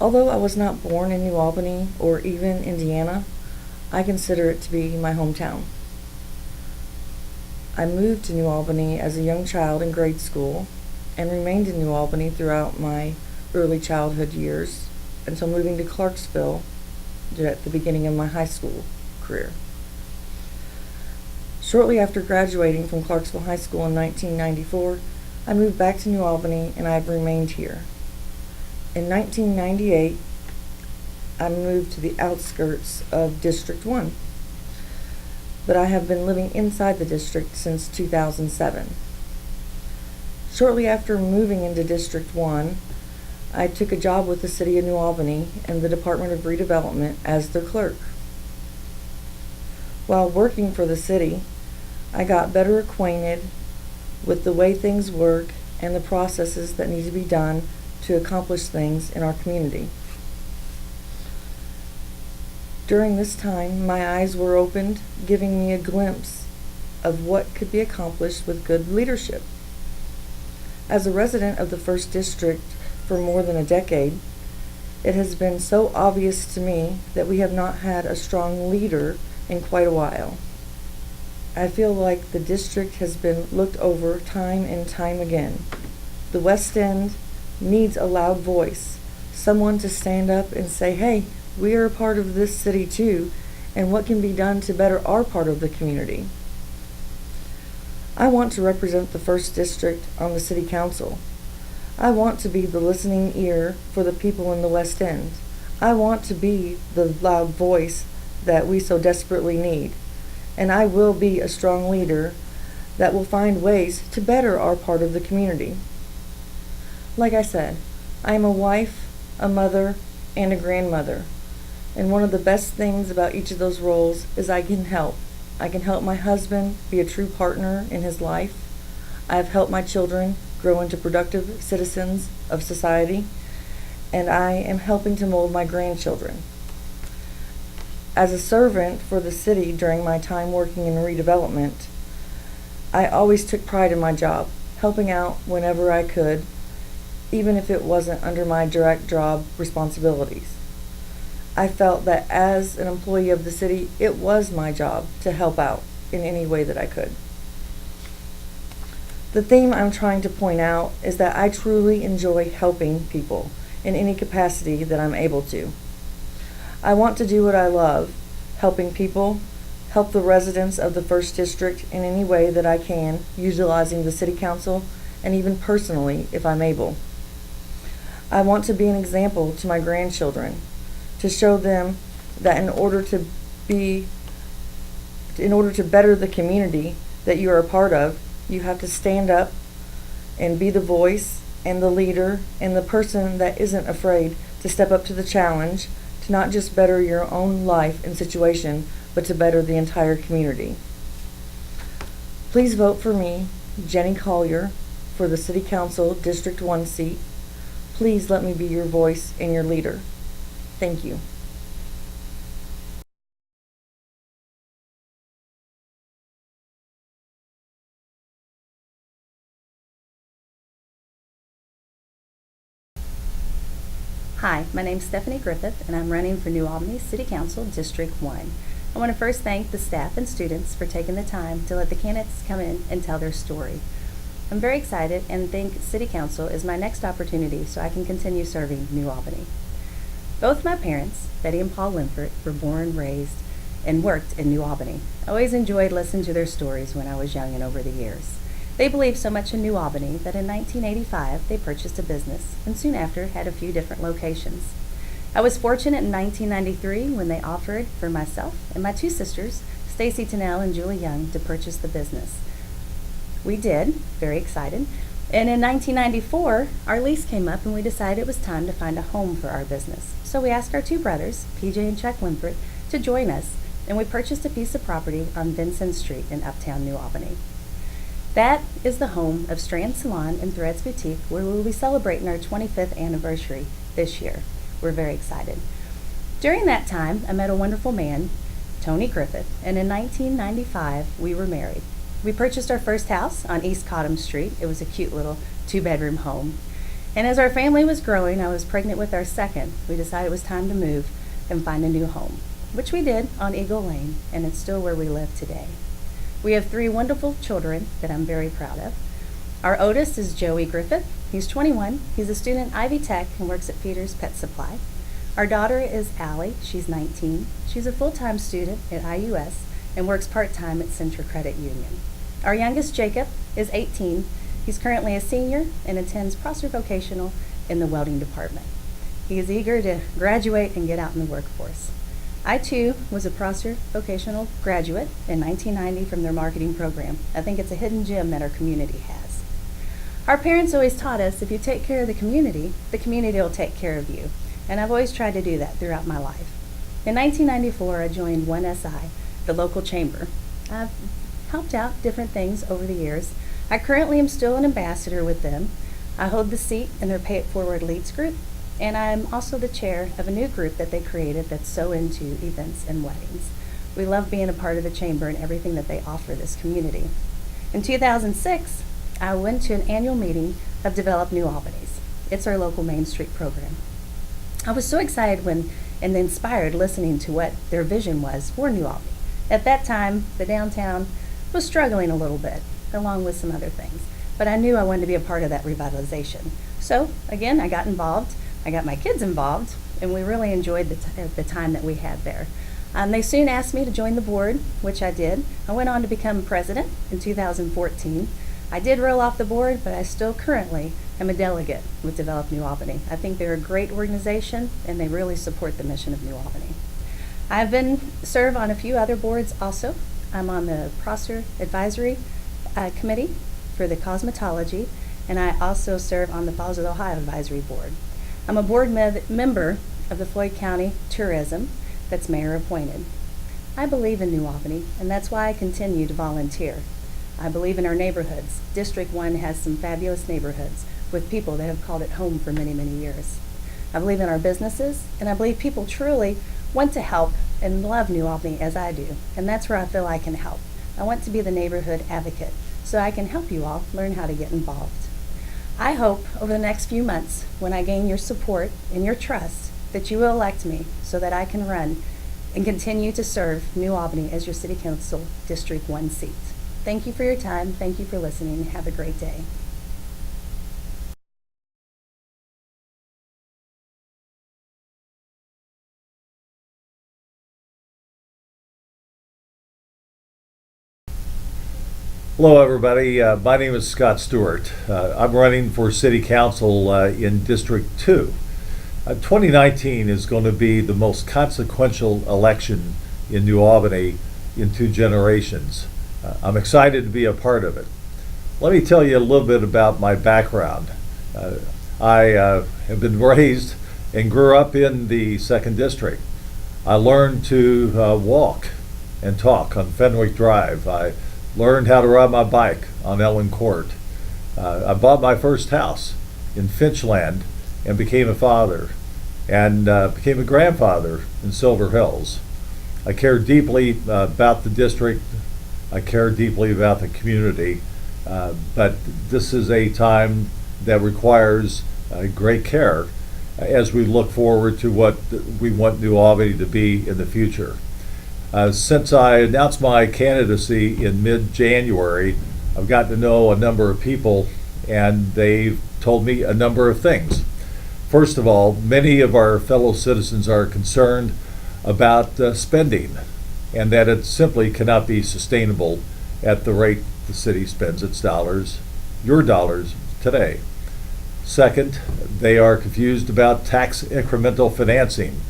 Although I was not born in New Albany or even Indiana, I consider it to be my hometown. I moved to New Albany as a young child in grade school and remained in New Albany throughout my early childhood years until moving to Clarksville at the beginning of my high school career. Shortly after graduating from Clarksville High School in 1994, I moved back to New Albany and I've remained here. In 1998, I moved to the outskirts of District 1, but I have been living inside the district since 2007. Shortly after moving into District 1, I took a job with the City of New Albany in the Department of Redevelopment as their clerk. While working for the city, I got better acquainted with the way things work and the processes that need to be done to accomplish things in our community. During this time, my eyes were opened, giving me a glimpse of what could be accomplished with good leadership. As a resident of the 1st District for more than a decade, it has been so obvious to me that we have not had a strong leader in quite a while. I feel like the district has been looked over time and time again. The West End needs a loud voice, someone to stand up and say, hey, we are a part of this city too, and what can be done to better our part of the community. I want to represent the 1st District on the City Council. I want to be the listening ear for the people in the West End. I want to be the loud voice that we so desperately need. And I will be a strong leader that will find ways to better our part of the community. Like I said, I am a wife, a mother, and a grandmother. And one of the best things about each of those roles is I can help. I can help my husband be a true partner in his life. I have helped my children grow into productive citizens of society, and I am helping to mold my grandchildren. As a servant for the city during my time working in redevelopment, I always took pride in my job, helping out whenever I could, even if it wasn't under my direct job responsibilities. I felt that as an employee of the city, it was my job to help out in any way that I could. The theme I'm trying to point out is that I truly enjoy helping people in any capacity that I'm able to. I want to do what I love, helping people, help the residents of the 1st District in any way that I can, utilizing the City Council, and even personally if I'm able. I want to be an example to my grandchildren, to show them that in order to better the community that you are a part of, you have to stand up and be the voice and the leader and the person that isn't afraid to step up to the challenge to not just better your own life and situation, but to better the entire community. Please vote for me, Jenny Collier, for the City Council District 1 seat. Please let me be your voice and your leader. Thank you. Hi, my name's Stephanie Griffith, and I'm running for New Albany City Council District 1. I want to first thank the staff and students for taking the time to let the candidates come in and tell their story. I'm very excited and think City Council is my next opportunity so I can continue serving New Albany. Both my parents, Betty and Paul Linford, were born, raised, and worked in New Albany. I always enjoyed listening to their stories when I was young and over the years. They believed so much in New Albany that in 1985 they purchased a business and soon after had a few different locations. I was fortunate in 1993 when they offered for myself and my 2 sisters, Stacy Tennell and Julie Young, to purchase the business. We did, very excited. And in 1994, our lease came up and we decided it was time to find a home for our business. So we asked our 2 brothers, PJ and Chuck Linford, to join us, and we purchased a piece of property on Vincent Street in uptown New Albany. That is the home of Strand Salon and Threads Boutique, where we will be celebrating our 25th anniversary this year. We're very excited. During that time, I met a wonderful man, Tony Griffith, and in 1995, we were married. We purchased our first house on East Cottam Street. It was a cute little 2-bedroom home. And as our family was growing, I was pregnant with our second. We decided it was time to move and find a new home, which we did on Eagle Lane, and it's still where we live today. We have 3 wonderful children that I'm very proud of. Our oldest is Joey Griffith. He's 21. He's a student at Ivy Tech and works at Peter's Pet Supply. Our daughter is Allie. She's 19. She's a full-time student at IUS and works part-time at Central Credit Union. Our youngest, Jacob, is 18. He's currently a senior and attends Prosser Vocational in the welding department. He is eager to graduate and get out in the workforce. I, too, was a Prosser Vocational graduate in 1990 from their marketing program. I think it's a hidden gem that our community has. Our parents always taught us if you take care of the community will take care of you. And I've always tried to do that throughout my life. In 1994, I joined 1SI, the local chamber. I've helped out different things over the years. I currently am still an ambassador with them. I hold the seat in their Pay It Forward Leads group, and I'm also the chair of a new group that they created that's so into events and weddings. We love being a part of the chamber and everything that they offer this community. In 2006, I went to an annual meeting of Develop New Albany's. It's our local Main Street program. I was so excited and inspired listening to what their vision was for New Albany. At that time, the downtown was struggling a little bit, along with some other things. But I knew I wanted to be a part of that revitalization. So, again, I got involved. I got my kids involved, and we really enjoyed the time that we had there. They soon asked me to join the board, which I did. I went on to become president in 2014. I did roll off the board, but I still currently am a delegate with Develop New Albany. I think they're a great organization, and they really support the mission of New Albany. I've been serve on a few other boards also. I'm on the Prosser Advisory Committee for the cosmetology, and I also serve on the Falls of Ohio Advisory Board. I'm a board member of the Floyd County Tourism that's mayor appointed. I believe in New Albany, and that's why I continue to volunteer. I believe in our neighborhoods. District 1 has some fabulous neighborhoods with people that have called it home for many, many years. I believe in our businesses, and I believe people truly want to help and love New Albany as I do, and that's where I feel I can help. I want to be the neighborhood advocate so I can help you all learn how to get involved. I hope over the next few months, when I gain your support and your trust, that you will elect me so that I can run and continue to serve New Albany as your City Council District 1 seat. Thank you for your time. Thank you for listening. Have a great day. Hello, everybody. My name is Scott Stewart. I'm running for City Council in District 2. 2019 is going to be the most consequential election in New Albany in 2 generations. I'm excited to be a part of it. Let me tell you a little bit about my background. I have been raised and grew up in the 2nd District. I learned to walk and talk on Fenwick Drive. I learned how to ride my bike on Ellen Court. I bought my first house in Finchland and became a father and became a grandfather in Silver Hills. I care deeply about the district. I care deeply about the community, but this is a time that requires great care as we look forward to what we want New Albany to be in the future. Since I announced my candidacy in mid-January, I've gotten to know a number of people, and they've told me a number of things. First of all, many of our fellow citizens are concerned about spending, and that it simply cannot be sustainable at the rate the city spends its dollars, your dollars, today. Second, they are confused about tax incremental financing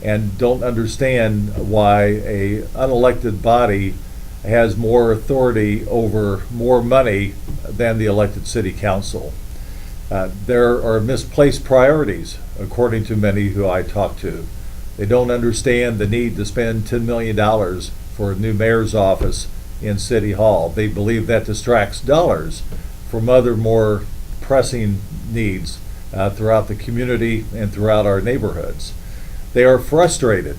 and don't understand why a unelected body has more authority over more money than the elected city council. There are misplaced priorities, according to many who I talk to. They don't understand the need to spend $10 million for a new mayor's office in City Hall. They believe that distracts dollars from other more pressing needs throughout the community and throughout our neighborhoods. They are frustrated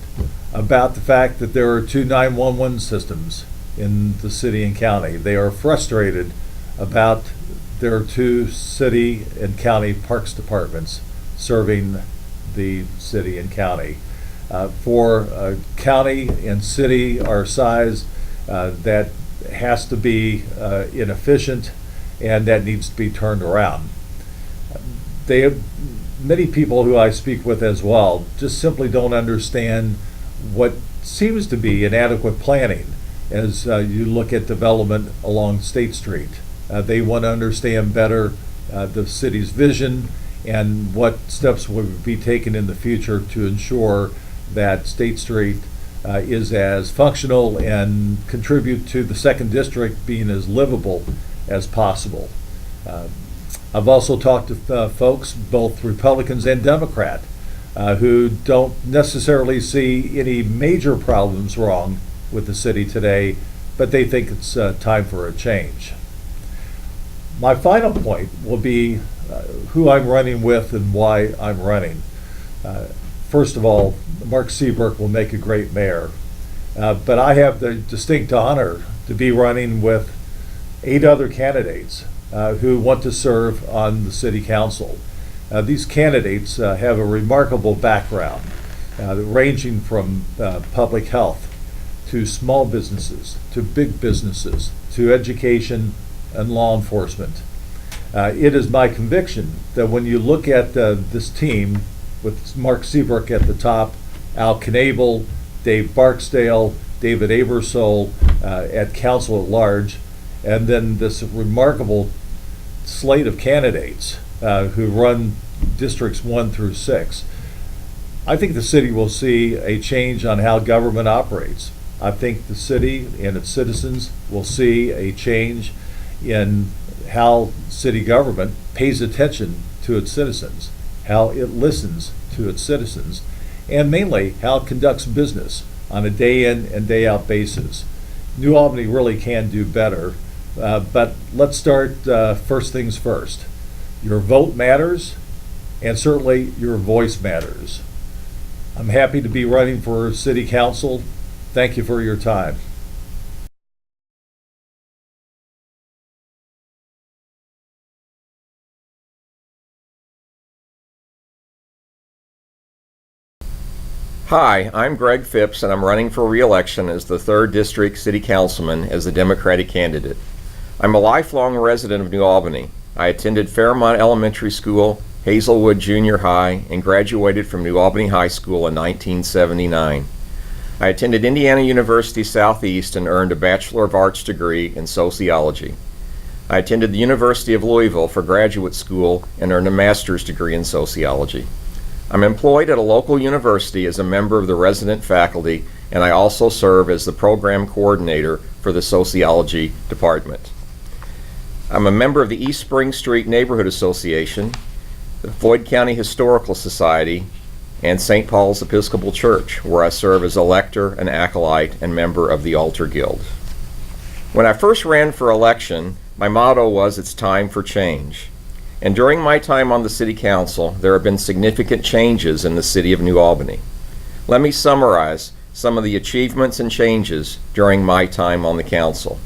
about the fact that there are 2 911 systems in the city and county. They are frustrated about there are 2 city and county parks departments serving the city and county. For a county and city our size, that has to be inefficient, and that needs to be turned around. Many people who I speak with as well just simply don't understand what seems to be inadequate planning as you look at development along State Street. They want to understand better the city's vision and what steps will be taken in the future to ensure that State Street is as functional and contribute to the 2nd District being as livable as possible. I've also talked to folks, both Republicans and Democrat, who don't necessarily see any major problems wrong with the city today, but they think it's time for a change. My final point will be who I'm running with and why I'm running. First of all, Mark Seabrook will make a great mayor, but I have the distinct honor to be running with 8 other candidates who want to serve on the city council. These candidates have a remarkable background, ranging from public health to small businesses, to big businesses, to education and law enforcement. It is my conviction that when you look at this team with Mark Seabrook at the top, Al Knable, Dave Barksdale, David Abersole at Council at Large, and then this remarkable slate of candidates who run districts 1 through 6. I think the city will see a change on how government operates. I think the city and its citizens will see a change in how city government pays attention to its citizens, how it listens to its citizens, and mainly how it conducts business on a day in and day out basis. New Albany really can do better, but let's start first things first. Your vote matters, and certainly your voice matters. I'm happy to be running for City Council. Thank you for your time. Hi, I'm Greg Phipps, and I'm running for re-election as the 3rd District City Councilman as the Democratic candidate. I'm a lifelong resident of New Albany. I attended Fairmont Elementary School, Hazelwood Junior High, and graduated from New Albany High School in 1979. I attended Indiana University Southeast and earned a Bachelor of Arts degree in sociology. I attended the University of Louisville for graduate school and earned a master's degree in sociology. I'm employed at a local university as a member of the resident faculty, and I also serve as the program coordinator for the sociology department. I'm a member of the East Spring Street Neighborhood Association, the Floyd County Historical Society, and St. Paul's Episcopal Church, where I serve as a lector, an acolyte, and member of the Altar Guild. When I first ran for election, my motto was, "It's time for change." And during my time on the City Council, there have been significant changes in the City of New Albany. Let me summarize some of the achievements and changes during my time on the Council.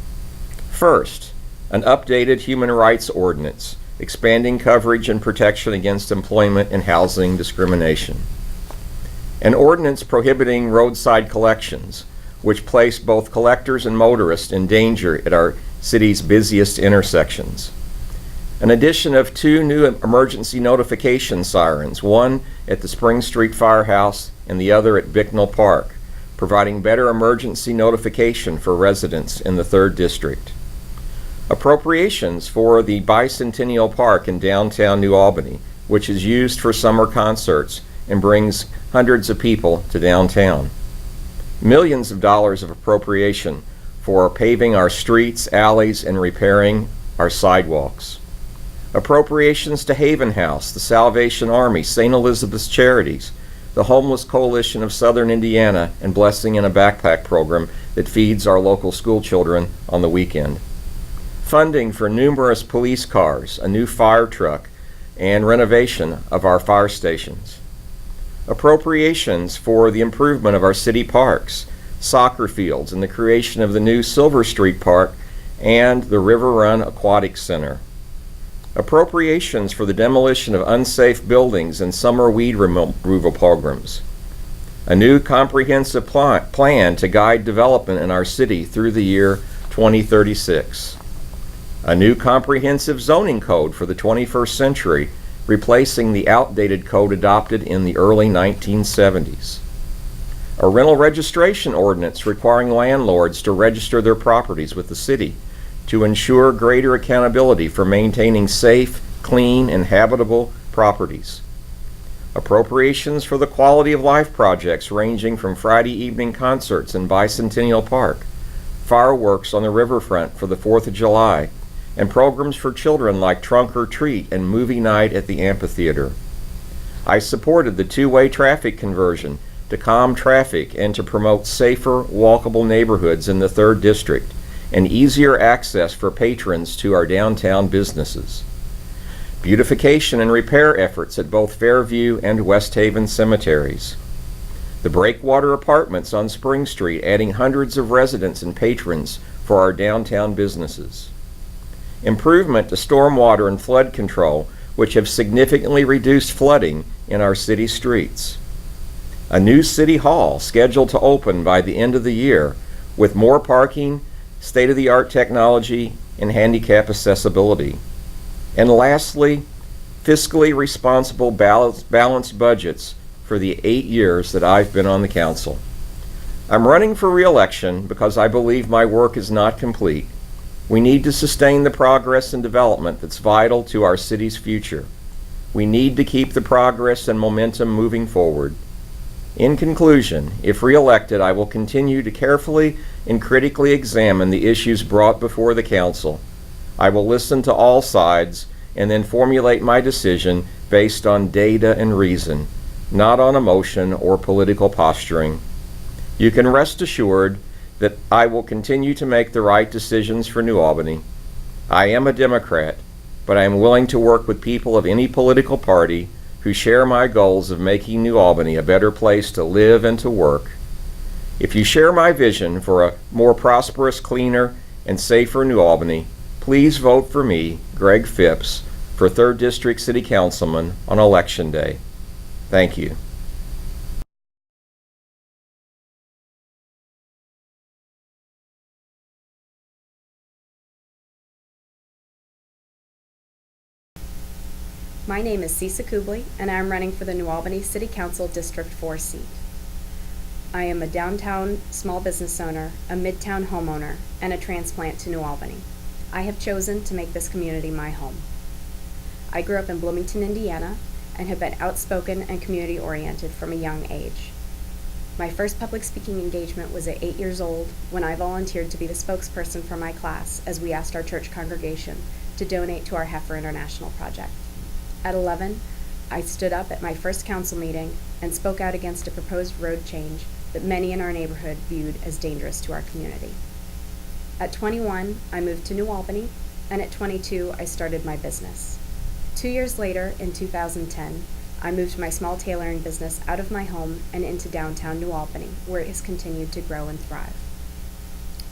First, an updated human rights ordinance, expanding coverage and protection against employment and housing discrimination. An ordinance prohibiting roadside collections, which place both collectors and motorists in danger at our city's busiest intersections. An addition of 2 new emergency notification sirens, one at the Spring Street Firehouse and the other at Bicknell Park, providing better emergency notification for residents in the 3rd District. Appropriations for the Bicentennial Park in downtown New Albany, which is used for summer concerts and brings hundreds of people to downtown. Millions of dollars of appropriation for paving our streets, alleys, and repairing our sidewalks. Appropriations to Haven House, the Salvation Army, St. Elizabeth's Charities, the Homeless Coalition of Southern Indiana, and Blessing in a Backpack program that feeds our local school children on the weekend. Funding for numerous police cars, a new fire truck, and renovation of our fire stations. Appropriations for the improvement of our city parks, soccer fields, and the creation of the new Silver Street Park and the River Run Aquatic Center. Appropriations for the demolition of unsafe buildings and summer weed removal programs. A new comprehensive plan to guide development in our city through the year 2036. A new comprehensive zoning code for the 21st century, replacing the outdated code adopted in the early 1970s. A rental registration ordinance requiring landlords to register their properties with the city to ensure greater accountability for maintaining safe, clean, and habitable properties. Appropriations for the quality of life projects ranging from Friday evening concerts in Bicentennial Park, fireworks on the riverfront for the 4th of July, and programs for children like Trunk or Treat and movie night at the amphitheater. I supported the 2-way traffic conversion to calm traffic and to promote safer, walkable neighborhoods in the 3rd District and easier access for patrons to our downtown businesses. Beautification and repair efforts at both Fairview and West Haven cemeteries. The Breakwater Apartments on Spring Street, adding hundreds of residents and patrons for our downtown businesses. Improvement to stormwater and flood control, which have significantly reduced flooding in our city streets. A new city hall scheduled to open by the end of the year with more parking, state-of-the-art technology, and handicap accessibility. And lastly, fiscally responsible balanced budgets for the 8 years that I've been on the council. I'm running for re-election because I believe my work is not complete. We need to sustain the progress and development that's vital to our city's future. We need to keep the progress and momentum moving forward. In conclusion, if re-elected, I will continue to carefully and critically examine the issues brought before the council. I will listen to all sides and then formulate my decision based on data and reason, not on emotion or political posturing. You can rest assured that I will continue to make the right decisions for New Albany. I am a Democrat, but I am willing to work with people of any political party who share my goals of making New Albany a better place to live and to work. If you share my vision for a more prosperous, cleaner, and safer New Albany, please vote for me, Greg Phipps, for 3rd District City Councilman on Election Day. Thank you. My name is Cisa Kubley, and I am running for the New Albany City Council District 4 seat. I am a downtown small business owner, a midtown homeowner, and a transplant to New Albany. I have chosen to make this community my home. I grew up in Bloomington, Indiana, and have been outspoken and community-oriented from a young age. My first public speaking engagement was at 8 years old when I volunteered to be the spokesperson for my class as we asked our church congregation to donate to our Heifer International project. At 11, I stood up at my first council meeting and spoke out against a proposed road change that many in our neighborhood viewed as dangerous to our community. At 21, I moved to New Albany, and at 22, I started my business. 2 years later, in 2010, I moved my small tailoring business out of my home and into downtown New Albany, where it has continued to grow and thrive.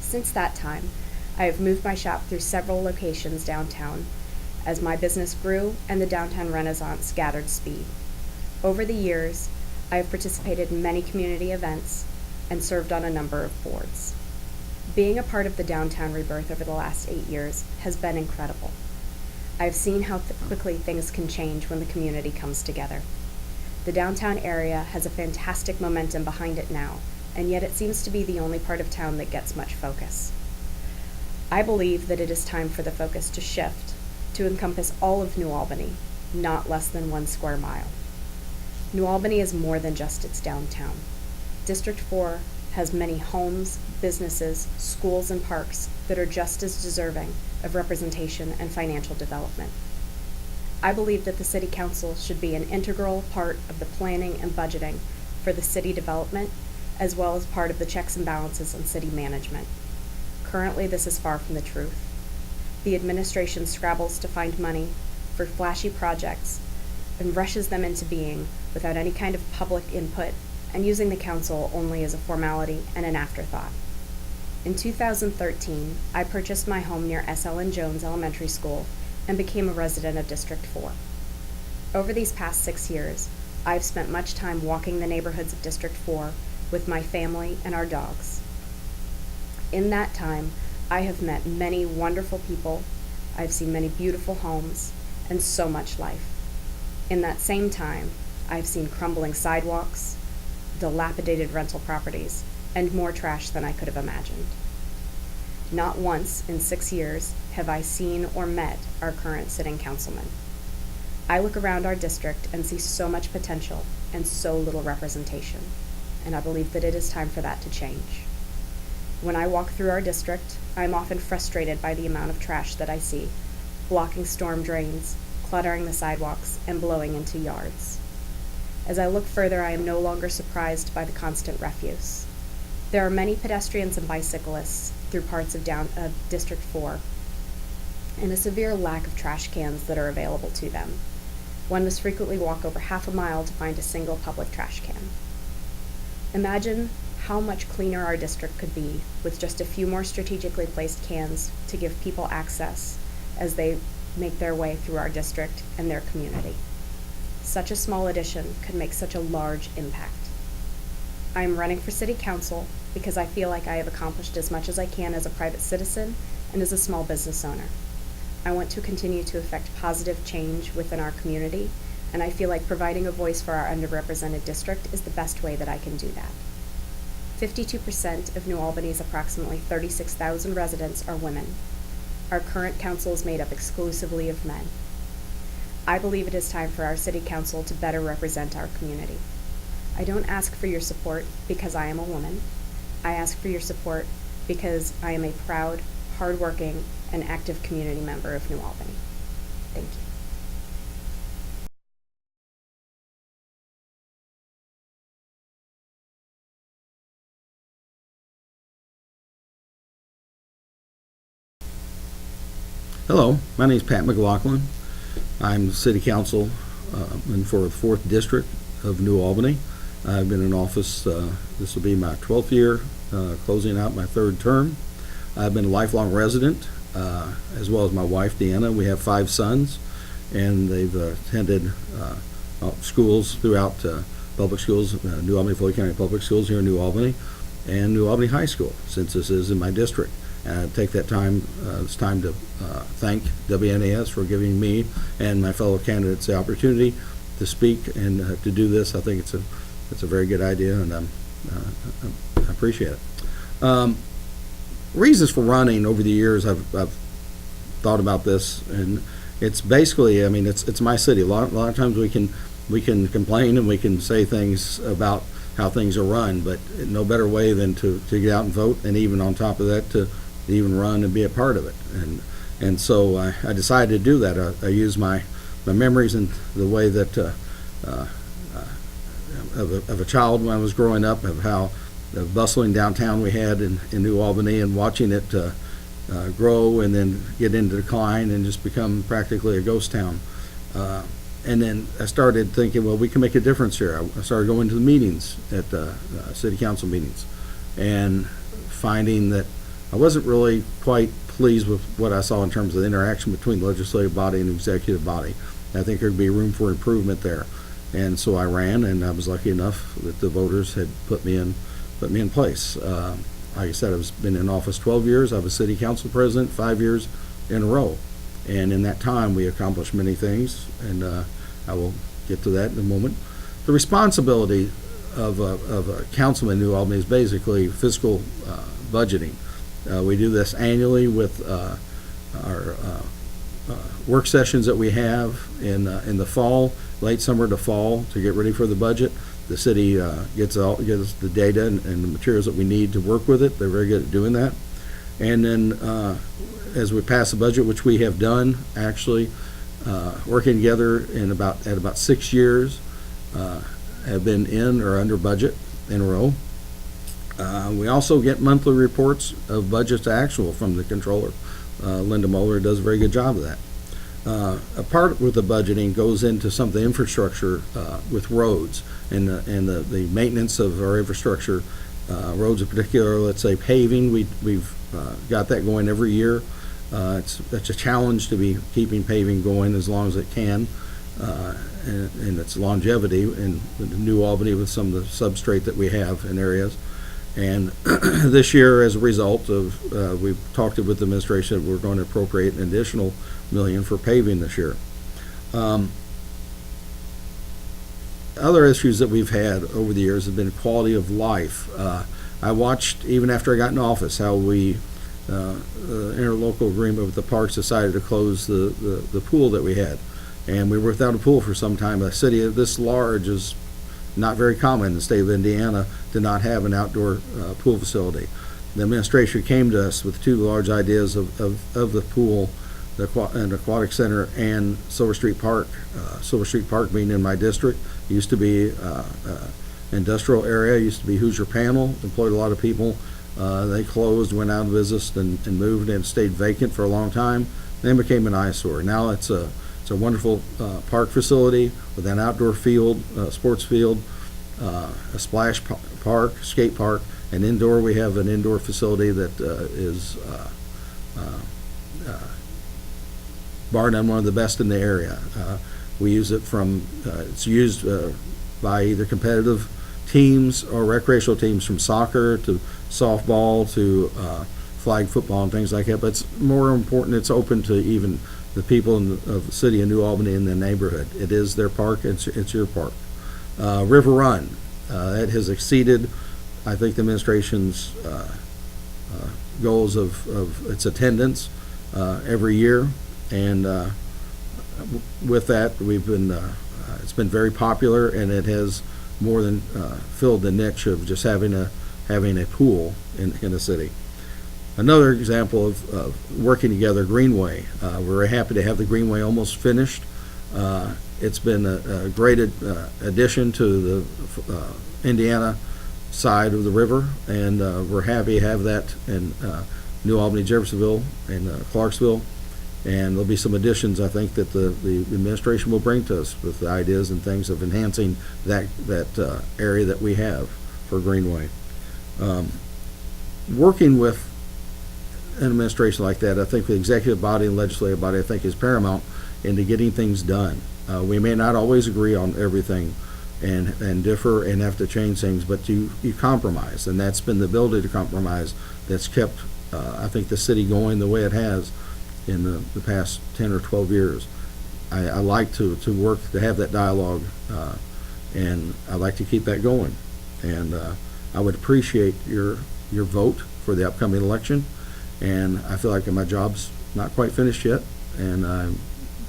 Since that time, I have moved my shop through several locations downtown as my business grew and the downtown renaissance gathered speed. Over the years, I have participated in many community events and served on a number of boards. Being a part of the downtown rebirth over the last 8 years has been incredible. I have seen how quickly things can change when the community comes together. The downtown area has a fantastic momentum behind it now, and yet it seems to be the only part of town that gets much focus. I believe that it is time for the focus to shift to encompass all of New Albany, not less than 1 square mile. New Albany is more than just its downtown. District 4 has many homes, businesses, schools, and parks that are just as deserving of representation and financial development. I believe that the City Council should be an integral part of the planning and budgeting for the city development, as well as part of the checks and balances on city management. Currently, this is far from the truth. The administration scrabbles to find money for flashy projects and rushes them into being without any kind of public input and using the council only as a formality and an afterthought. In 2013, I purchased my home near S.L.N. Jones Elementary School and became a resident of District 4. Over these past 6 years, I've spent much time walking the neighborhoods of District 4 with my family and our dogs. In that time, I have met many wonderful people, I've seen many beautiful homes, and so much life. In that same time, I've seen crumbling sidewalks, dilapidated rental properties, and more trash than I could have imagined. Not once in 6 years have I seen or met our current sitting councilman. I look around our district and see so much potential and so little representation, and I believe that it is time for that to change. When I walk through our district, I am often frustrated by the amount of trash that I see, blocking storm drains, cluttering the sidewalks, and blowing into yards. As I look further, I am no longer surprised by the constant refuse. There are many pedestrians and bicyclists through parts of District 4, and a severe lack of trash cans that are available to them. One must frequently walk over half a mile to find a single public trash can. Imagine how much cleaner our district could be with just a few more strategically placed cans to give people access as they make their way through our district and their community. Such a small addition could make such a large impact. I am running for City Council because I feel like I have accomplished as much as I can as a private citizen and as a small business owner. I want to continue to effect positive change within our community, and I feel like providing a voice for our underrepresented district is the best way that I can do that. 52% of New Albany's approximately 36,000 residents are women. Our current council is made up exclusively of men. I believe it is time for our city council to better represent our community. I don't ask for your support because I am a woman. I ask for your support because I am a proud, hardworking, and active community member of New Albany. Thank you. Hello, my name is Pat McLaughlin. I'm the City Council and for the 4th District of New Albany. I've been in office, this will be my 12th year, closing out my 3rd term. I've been a lifelong resident, as well as my wife, Deanna. We have 5 sons, and they've attended schools throughout public schools, New Albany, Floyd County Public Schools here in New Albany, and New Albany High School, since this is in my district. Take that time, it's time to thank WNAS for giving me and my fellow candidates the opportunity to speak and to do this. I think it's a very good idea, and I appreciate it. Reasons for running over the years, I've thought about this, and it's basically, I mean, it's my city. A lot of times we can complain and we can say things about how things are run, but no better way than to get out and vote, and even on top of that to even run and be a part of it. And so I decided to do that. I used my memories and the way that of a child when I was growing up, of how the bustling downtown we had in New Albany, and watching it grow and then get into decline and just become practically a ghost town. And then I started thinking, well, we can make a difference here. I started going to the meetings at city council meetings, and finding that I wasn't really quite pleased with what I saw in terms of the interaction between the legislative body and the executive body. I think there'd be room for improvement there. And so I ran, and I was lucky enough that the voters had put me in place. Like I said, I've been in office 12 years. I was city council president 5 years in a row. And in that time, we accomplished many things, and I will get to that in a moment. The responsibility of a councilman in New Albany is basically fiscal budgeting. We do this annually with our work sessions that we have in the fall, late summer to fall, to get ready for the budget. The city gets us the data and the materials that we need to work with it. They're very good at doing that. And then as we pass the budget, which we have done, actually working together at about 6 years, have been in or under budget in a row. We also get monthly reports of budget to actual from the controller. Linda Moeller does a very good job of that. A part with the budgeting goes into some of the infrastructure with roads and the maintenance of our infrastructure. Roads in particular, let's say paving, we've got that going every year. It's a challenge to be keeping paving going as long as it can, and its longevity in New Albany with some of the substrate that we have in areas. And this year, as a result of, we've talked with the administration that we're going to appropriate an additional $1 million for paving this year. Other issues that we've had over the years have been quality of life. I watched, even after I got in office, how the interlocal agreement with the parks decided to close the pool that we had. And we were without a pool for some time. A city this large is not very common in the state of Indiana to not have an outdoor pool facility. The administration came to us with 2 large ideas of the pool, an aquatic center, and Silver Street Park. Silver Street Park being in my district, used to be industrial area, used to be Hoosier Panel, employed a lot of people. They closed, went out of business, and moved, and stayed vacant for a long time, then became an eyesore. Now it's a wonderful park facility with an outdoor field, sports field, a splash park, skate park, and indoor we have an indoor facility that is bar none one of the best in the area. We use it it's used by either competitive teams or recreational teams, from soccer to softball to flag football and things like that. But it's more important, it's open to even the people of the city of New Albany and the neighborhood. It is their park, it's your park. River Run, it has exceeded I think the administration's goals of its attendance every year, and with that, we've been it's been very popular, and it has more than filled the niche of just having a pool in the city. Another example of working together, Greenway. We're very happy to have the Greenway almost finished. It's been a great addition to the Indiana side of the river, and we're happy to have that in New Albany, Jeffersonville, and Clarksville. And there'll be some additions, I think, that the administration will bring to us with the ideas and things of enhancing that area that we have for Greenway. Working with an administration like that, I think the executive body and legislative body, I think, is paramount into getting things done. We may not always agree on everything and differ and have to change things, but you compromise, and that's been the ability to compromise that's kept, I think, the city going the way it has in the past 10 or 12 years. I like to work to have that dialogue, and I like to keep that going. And I would appreciate your vote for the upcoming election. And I feel like my job's not quite finished yet, and I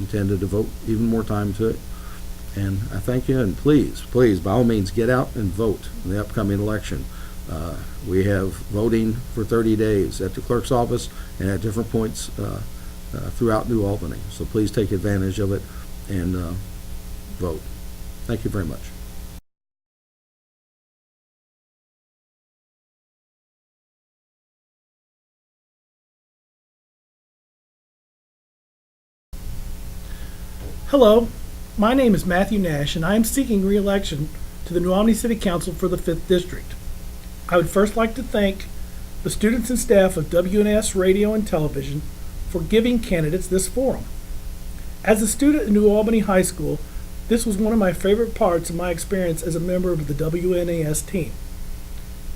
intend to devote even more time to it. And I thank you, and please, by all means, get out and vote in the upcoming election. We have voting for 30 days at the clerk's office and at different points throughout New Albany. So please take advantage of it and vote. Thank you very much. Hello, my name is Matthew Nash, and I am seeking re-election to the New Albany City Council for the 5th District. I would first like to thank the students and staff of WNS Radio and Television for giving candidates this forum. As a student at New Albany High School, this was one of my favorite parts of my experience as a member of the WNAS team.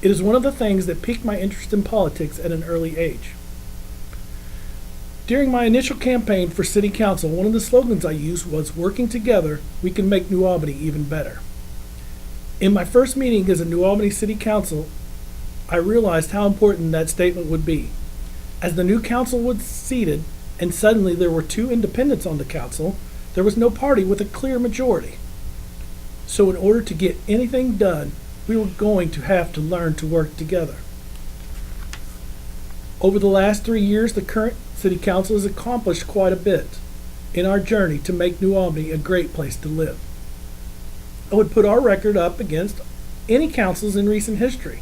It is one of the things that piqued my interest in politics at an early age. During my initial campaign for City Council, one of the slogans I used was, "Working together, we can make New Albany even better." In my first meeting as a New Albany City Council, I realized how important that statement would be. As the new council was seated, and suddenly there were 2 independents on the council, there was no party with a clear majority. So in order to get anything done, we were going to have to learn to work together. Over the last 3 years, the current City Council has accomplished quite a bit in our journey to make New Albany a great place to live. I would put our record up against any councils in recent history.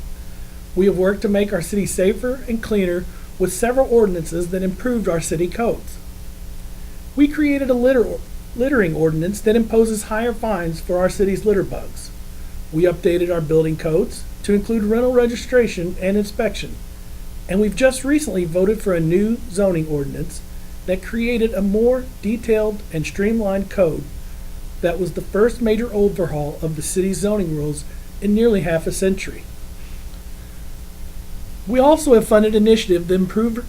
We have worked to make our city safer and cleaner with several ordinances that improved our city codes. We created a littering ordinance that imposes higher fines for our city's litter bugs. We updated our building codes to include rental registration and inspection. And we've just recently voted for a new zoning ordinance that created a more detailed and streamlined code that was the first major overhaul of the city's zoning rules in nearly half a century. We also have funded initiatives that improve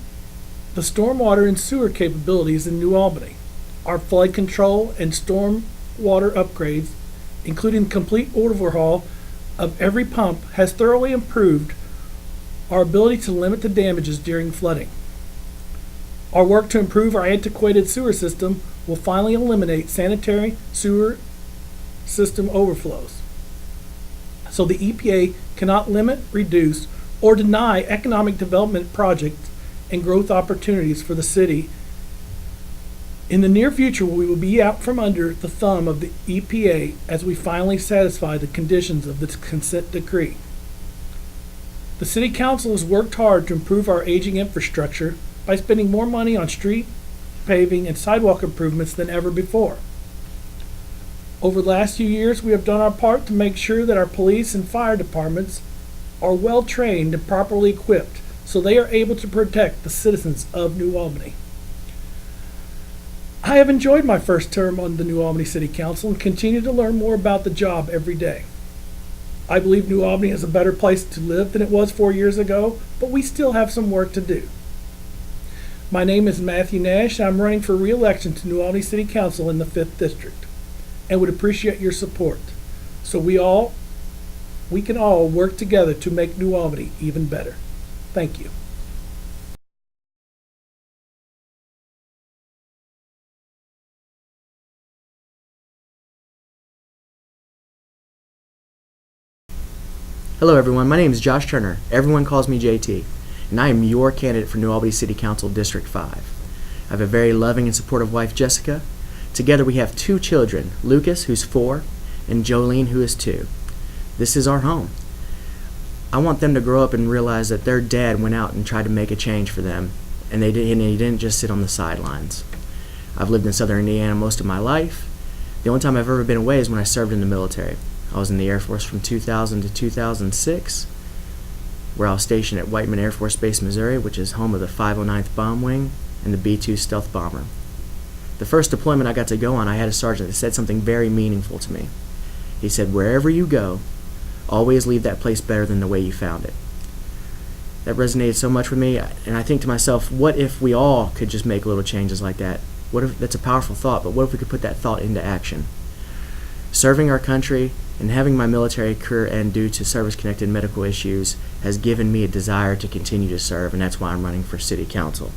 the stormwater and sewer capabilities in New Albany. Our flood control and stormwater upgrades, including complete overhaul of every pump, has thoroughly improved our ability to limit the damages during flooding. Our work to improve our antiquated sewer system will finally eliminate sanitary sewer system overflows, so the EPA cannot limit, reduce, or deny economic development projects and growth opportunities for the city. In the near future, we will be out from under the thumb of the EPA as we finally satisfy the conditions of this consent decree. The City Council has worked hard to improve our aging infrastructure by spending more money on street, paving, and sidewalk improvements than ever before. Over the last few years, we have done our part to make sure that our police and fire departments are well trained and properly equipped so they are able to protect the citizens of New Albany. I have enjoyed my first term on the New Albany City Council and continue to learn more about the job every day. I believe New Albany is a better place to live than it was 4 years ago, but we still have some work to do. My name is Matthew Nash, and I'm running for re-election to New Albany City Council in the 5th District, and would appreciate your support so we all we can all work together to make New Albany even better. Thank you. Hello everyone, my name is Josh Turner. Everyone calls me JT, and I am your candidate for New Albany City Council District 5. I have a very loving and supportive wife, Jessica. Together we have 2 children, Lucas, who's 4, and Jolene, who is 2. This is our home. I want them to grow up and realize that their dad went out and tried to make a change for them, and he didn't just sit on the sidelines. I've lived in southern Indiana most of my life. The only time I've ever been away is when I served in the military. I was in the Air Force from 2000 to 2006, where I was stationed at Whiteman Air Force Base, Missouri, which is home of the 509th Bomb Wing and the B-2 Stealth Bomber. The first deployment I got to go on, I had a sergeant that said something very meaningful to me. He said, "Wherever you go, always leave that place better than the way you found it." That resonated so much with me, and I think to myself, what if we all could just make little changes like that? What if that's a powerful thought, but what if we could put that thought into action? Serving our country and having my military career end due to service-connected medical issues has given me a desire to continue to serve, and that's why I'm running for city council.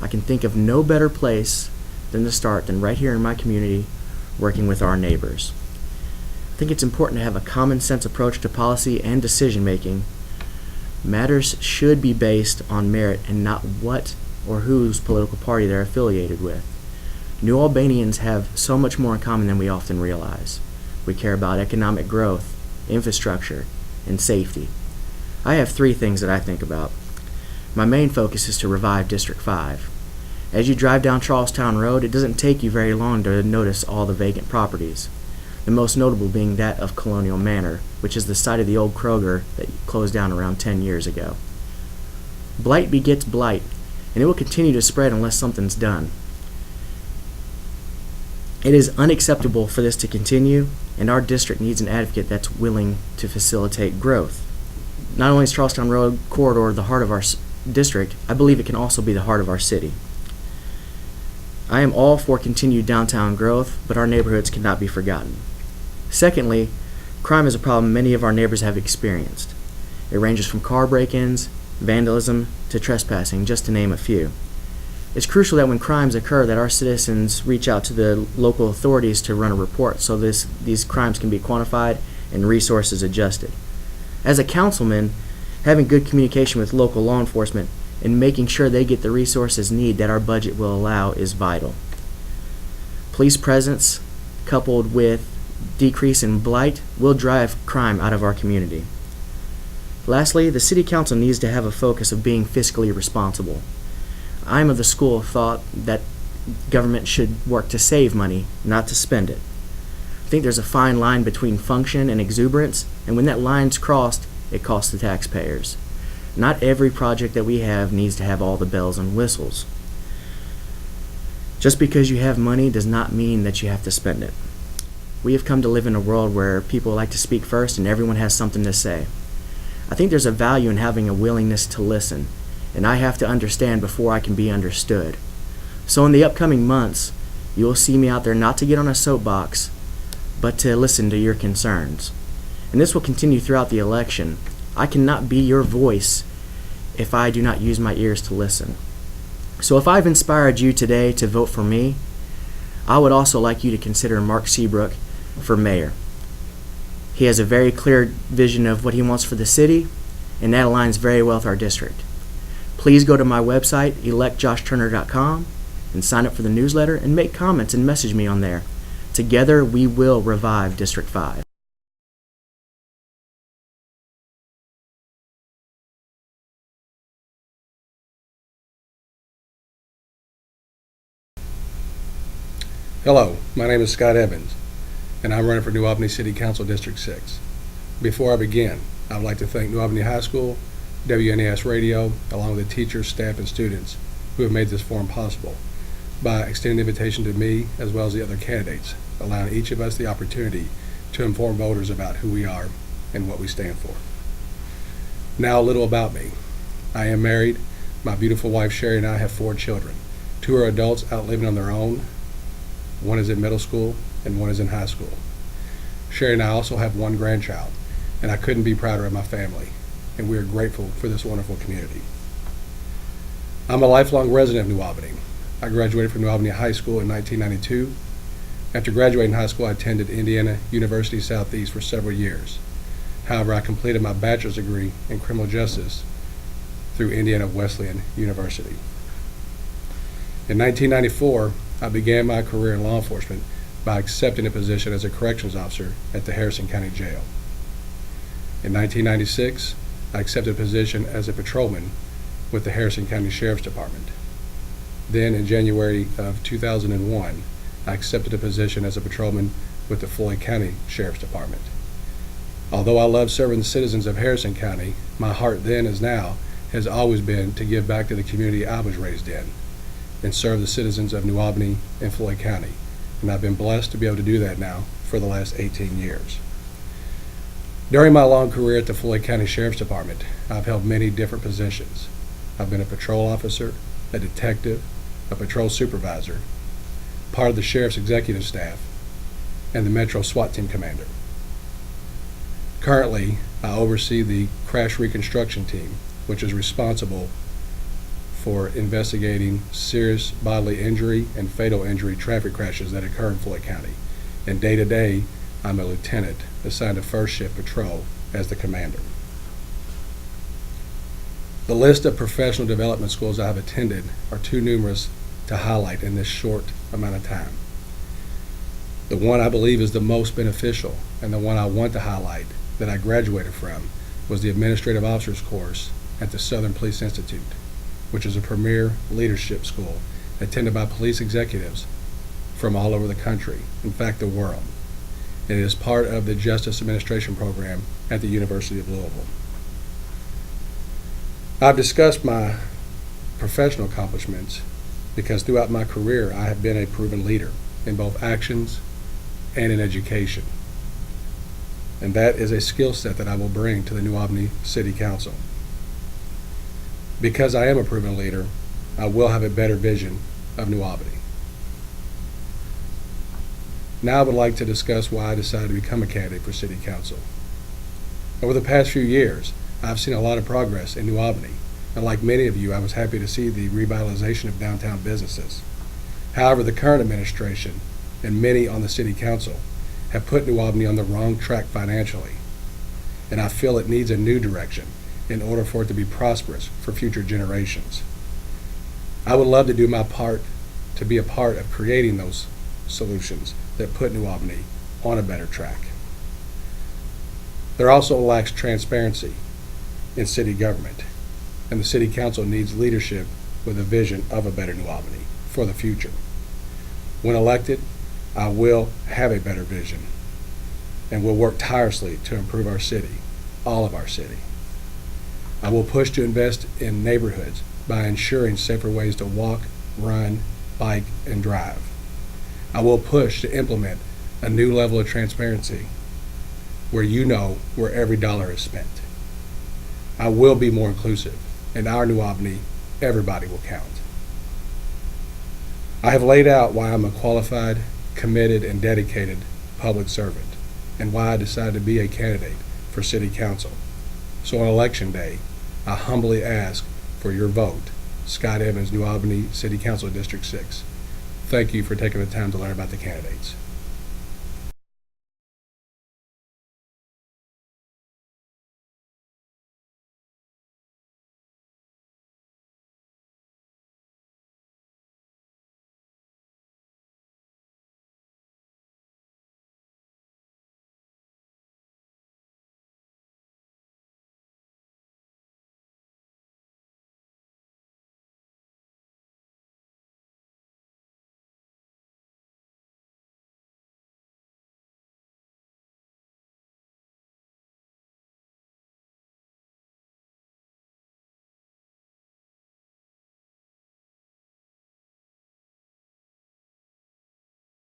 I can think of no better place to start than right here in my community, working with our neighbors. I think it's important to have a common sense approach to policy and decision making. Matters should be based on merit and not what or whose political party they're affiliated with. New Albanians have so much more in common than we often realize. We care about economic growth, infrastructure, and safety. I have 3 things that I think about. My main focus is to revive District 5. As you drive down Charlestown Road, it doesn't take you very long to notice all the vacant properties. The most notable being that of Colonial Manor, which is the site of the old Kroger that closed down around 10 years ago. Blight begets blight, and it will continue to spread unless something's done. It is unacceptable for this to continue, and our district needs an advocate that's willing to facilitate growth. Not only is Charlestown Road corridor the heart of our district, I believe it can also be the heart of our city. I am all for continued downtown growth, but our neighborhoods cannot be forgotten. Secondly, crime is a problem many of our neighbors have experienced. It ranges from car break-ins, vandalism, to trespassing, just to name a few. It's crucial that when crimes occur that our citizens reach out to the local authorities to run a report so these crimes can be quantified and resources adjusted. As a councilman, having good communication with local law enforcement and making sure they get the resources needed that our budget will allow is vital. Police presence coupled with decrease in blight will drive crime out of our community. Lastly, the City Council needs to have a focus of being fiscally responsible. I'm of the school of thought that government should work to save money, not to spend it. I think there's a fine line between function and exuberance, and when that line's crossed, it costs the taxpayers. Not every project that we have needs to have all the bells and whistles. Just because you have money does not mean that you have to spend it. We have come to live in a world where people like to speak first and everyone has something to say. I think there's a value in having a willingness to listen, and I have to understand before I can be understood. So in the upcoming months, you will see me out there not to get on a soapbox, but to listen to your concerns. And this will continue throughout the election. I cannot be your voice if I do not use my ears to listen. So if I've inspired you today to vote for me, I would also like you to consider Mark Seabrook for mayor. He has a very clear vision of what he wants for the city, and that aligns very well with our district. Please go to my website, electjoshturner.com, and sign up for the newsletter and make comments and message me on there. Together, we will revive District 5. Hello, my name is Scott Evans, and I'm running for New Albany City Council District 6. Before I begin, I would like to thank New Albany High School, WNAS Radio, along with the teachers, staff, and students who have made this forum possible by extending the invitation to me as well as the other candidates, allowing each of us the opportunity to inform voters about who we are and what we stand for. Now a little about me. I am married. My beautiful wife Sherry and I have 4 children. 2 are adults out living on their own. 1 is in middle school and 1 is in high school. Sherry and I also have 1 grandchild. and I couldn't be prouder of my family, and we are grateful for this wonderful community. I'm a lifelong resident of New Albany. I graduated from New Albany High School in 1992. After graduating high school, I attended Indiana University Southeast for several years. However, I completed my bachelor's degree in criminal justice through Indiana Wesleyan University. In 1994, I began my career in law enforcement by accepting a position as a corrections officer at the Harrison County Jail. In 1996, I accepted a position as a patrolman with the Harrison County Sheriff's Department. Then in January of 2001, I accepted a position as a patrolman with the Floyd County Sheriff's Department. Although I love serving the citizens of Harrison County, my heart then as now has always been to give back to the community I was raised in and serve the citizens of New Albany and Floyd County. And I've been blessed to be able to do that now for the last 18 years. During my long career at the Floyd County Sheriff's Department, I've held many different positions. I've been a patrol officer, a detective, a patrol supervisor, part of the sheriff's executive staff, and the Metro SWAT team commander. Currently, I oversee the crash reconstruction team, which is responsible for investigating serious bodily injury and fatal injury traffic crashes that occur in Floyd County. And day to day, I'm a lieutenant assigned to first shift patrol as the commander. The list of professional development schools I have attended are too numerous to highlight in this short amount of time. The one I believe is the most beneficial and the one I want to highlight that I graduated from was the Administrative Officers course at the Southern Police Institute, which is a premier leadership school attended by police executives from all over the country, in fact the world. And it is part of the Justice Administration program at the University of Louisville. I've discussed my professional accomplishments because throughout my career I have been a proven leader in both actions and in education. And that is a skill set that I will bring to the New Albany City Council. Because I am a proven leader, I will have a better vision of New Albany. Now I would like to discuss why I decided to become a candidate for City Council. Over the past few years, I've seen a lot of progress in New Albany, and like many of you, I was happy to see the revitalization of downtown businesses. However, the current administration and many on the City Council have put New Albany on the wrong track financially, and I feel it needs a new direction in order for it to be prosperous for future generations. I would love to do my part to be a part of creating those solutions that put New Albany on a better track. There also lacks transparency in city government, and the City Council needs leadership with a vision of a better New Albany for the future. When elected, I will have a better vision and will work tirelessly to improve our city, all of our city. I will push to invest in neighborhoods by ensuring safer ways to walk, run, bike, and drive. I will push to implement a new level of transparency where you know where every dollar is spent. I will be more inclusive. In our New Albany, everybody will count. I have laid out why I'm a qualified, committed, and dedicated public servant, and why I decided to be a candidate for City Council. So on Election Day, I humbly ask for your vote. Scott Evans, New Albany City Council District 6. Thank you for taking the time to learn about the candidates.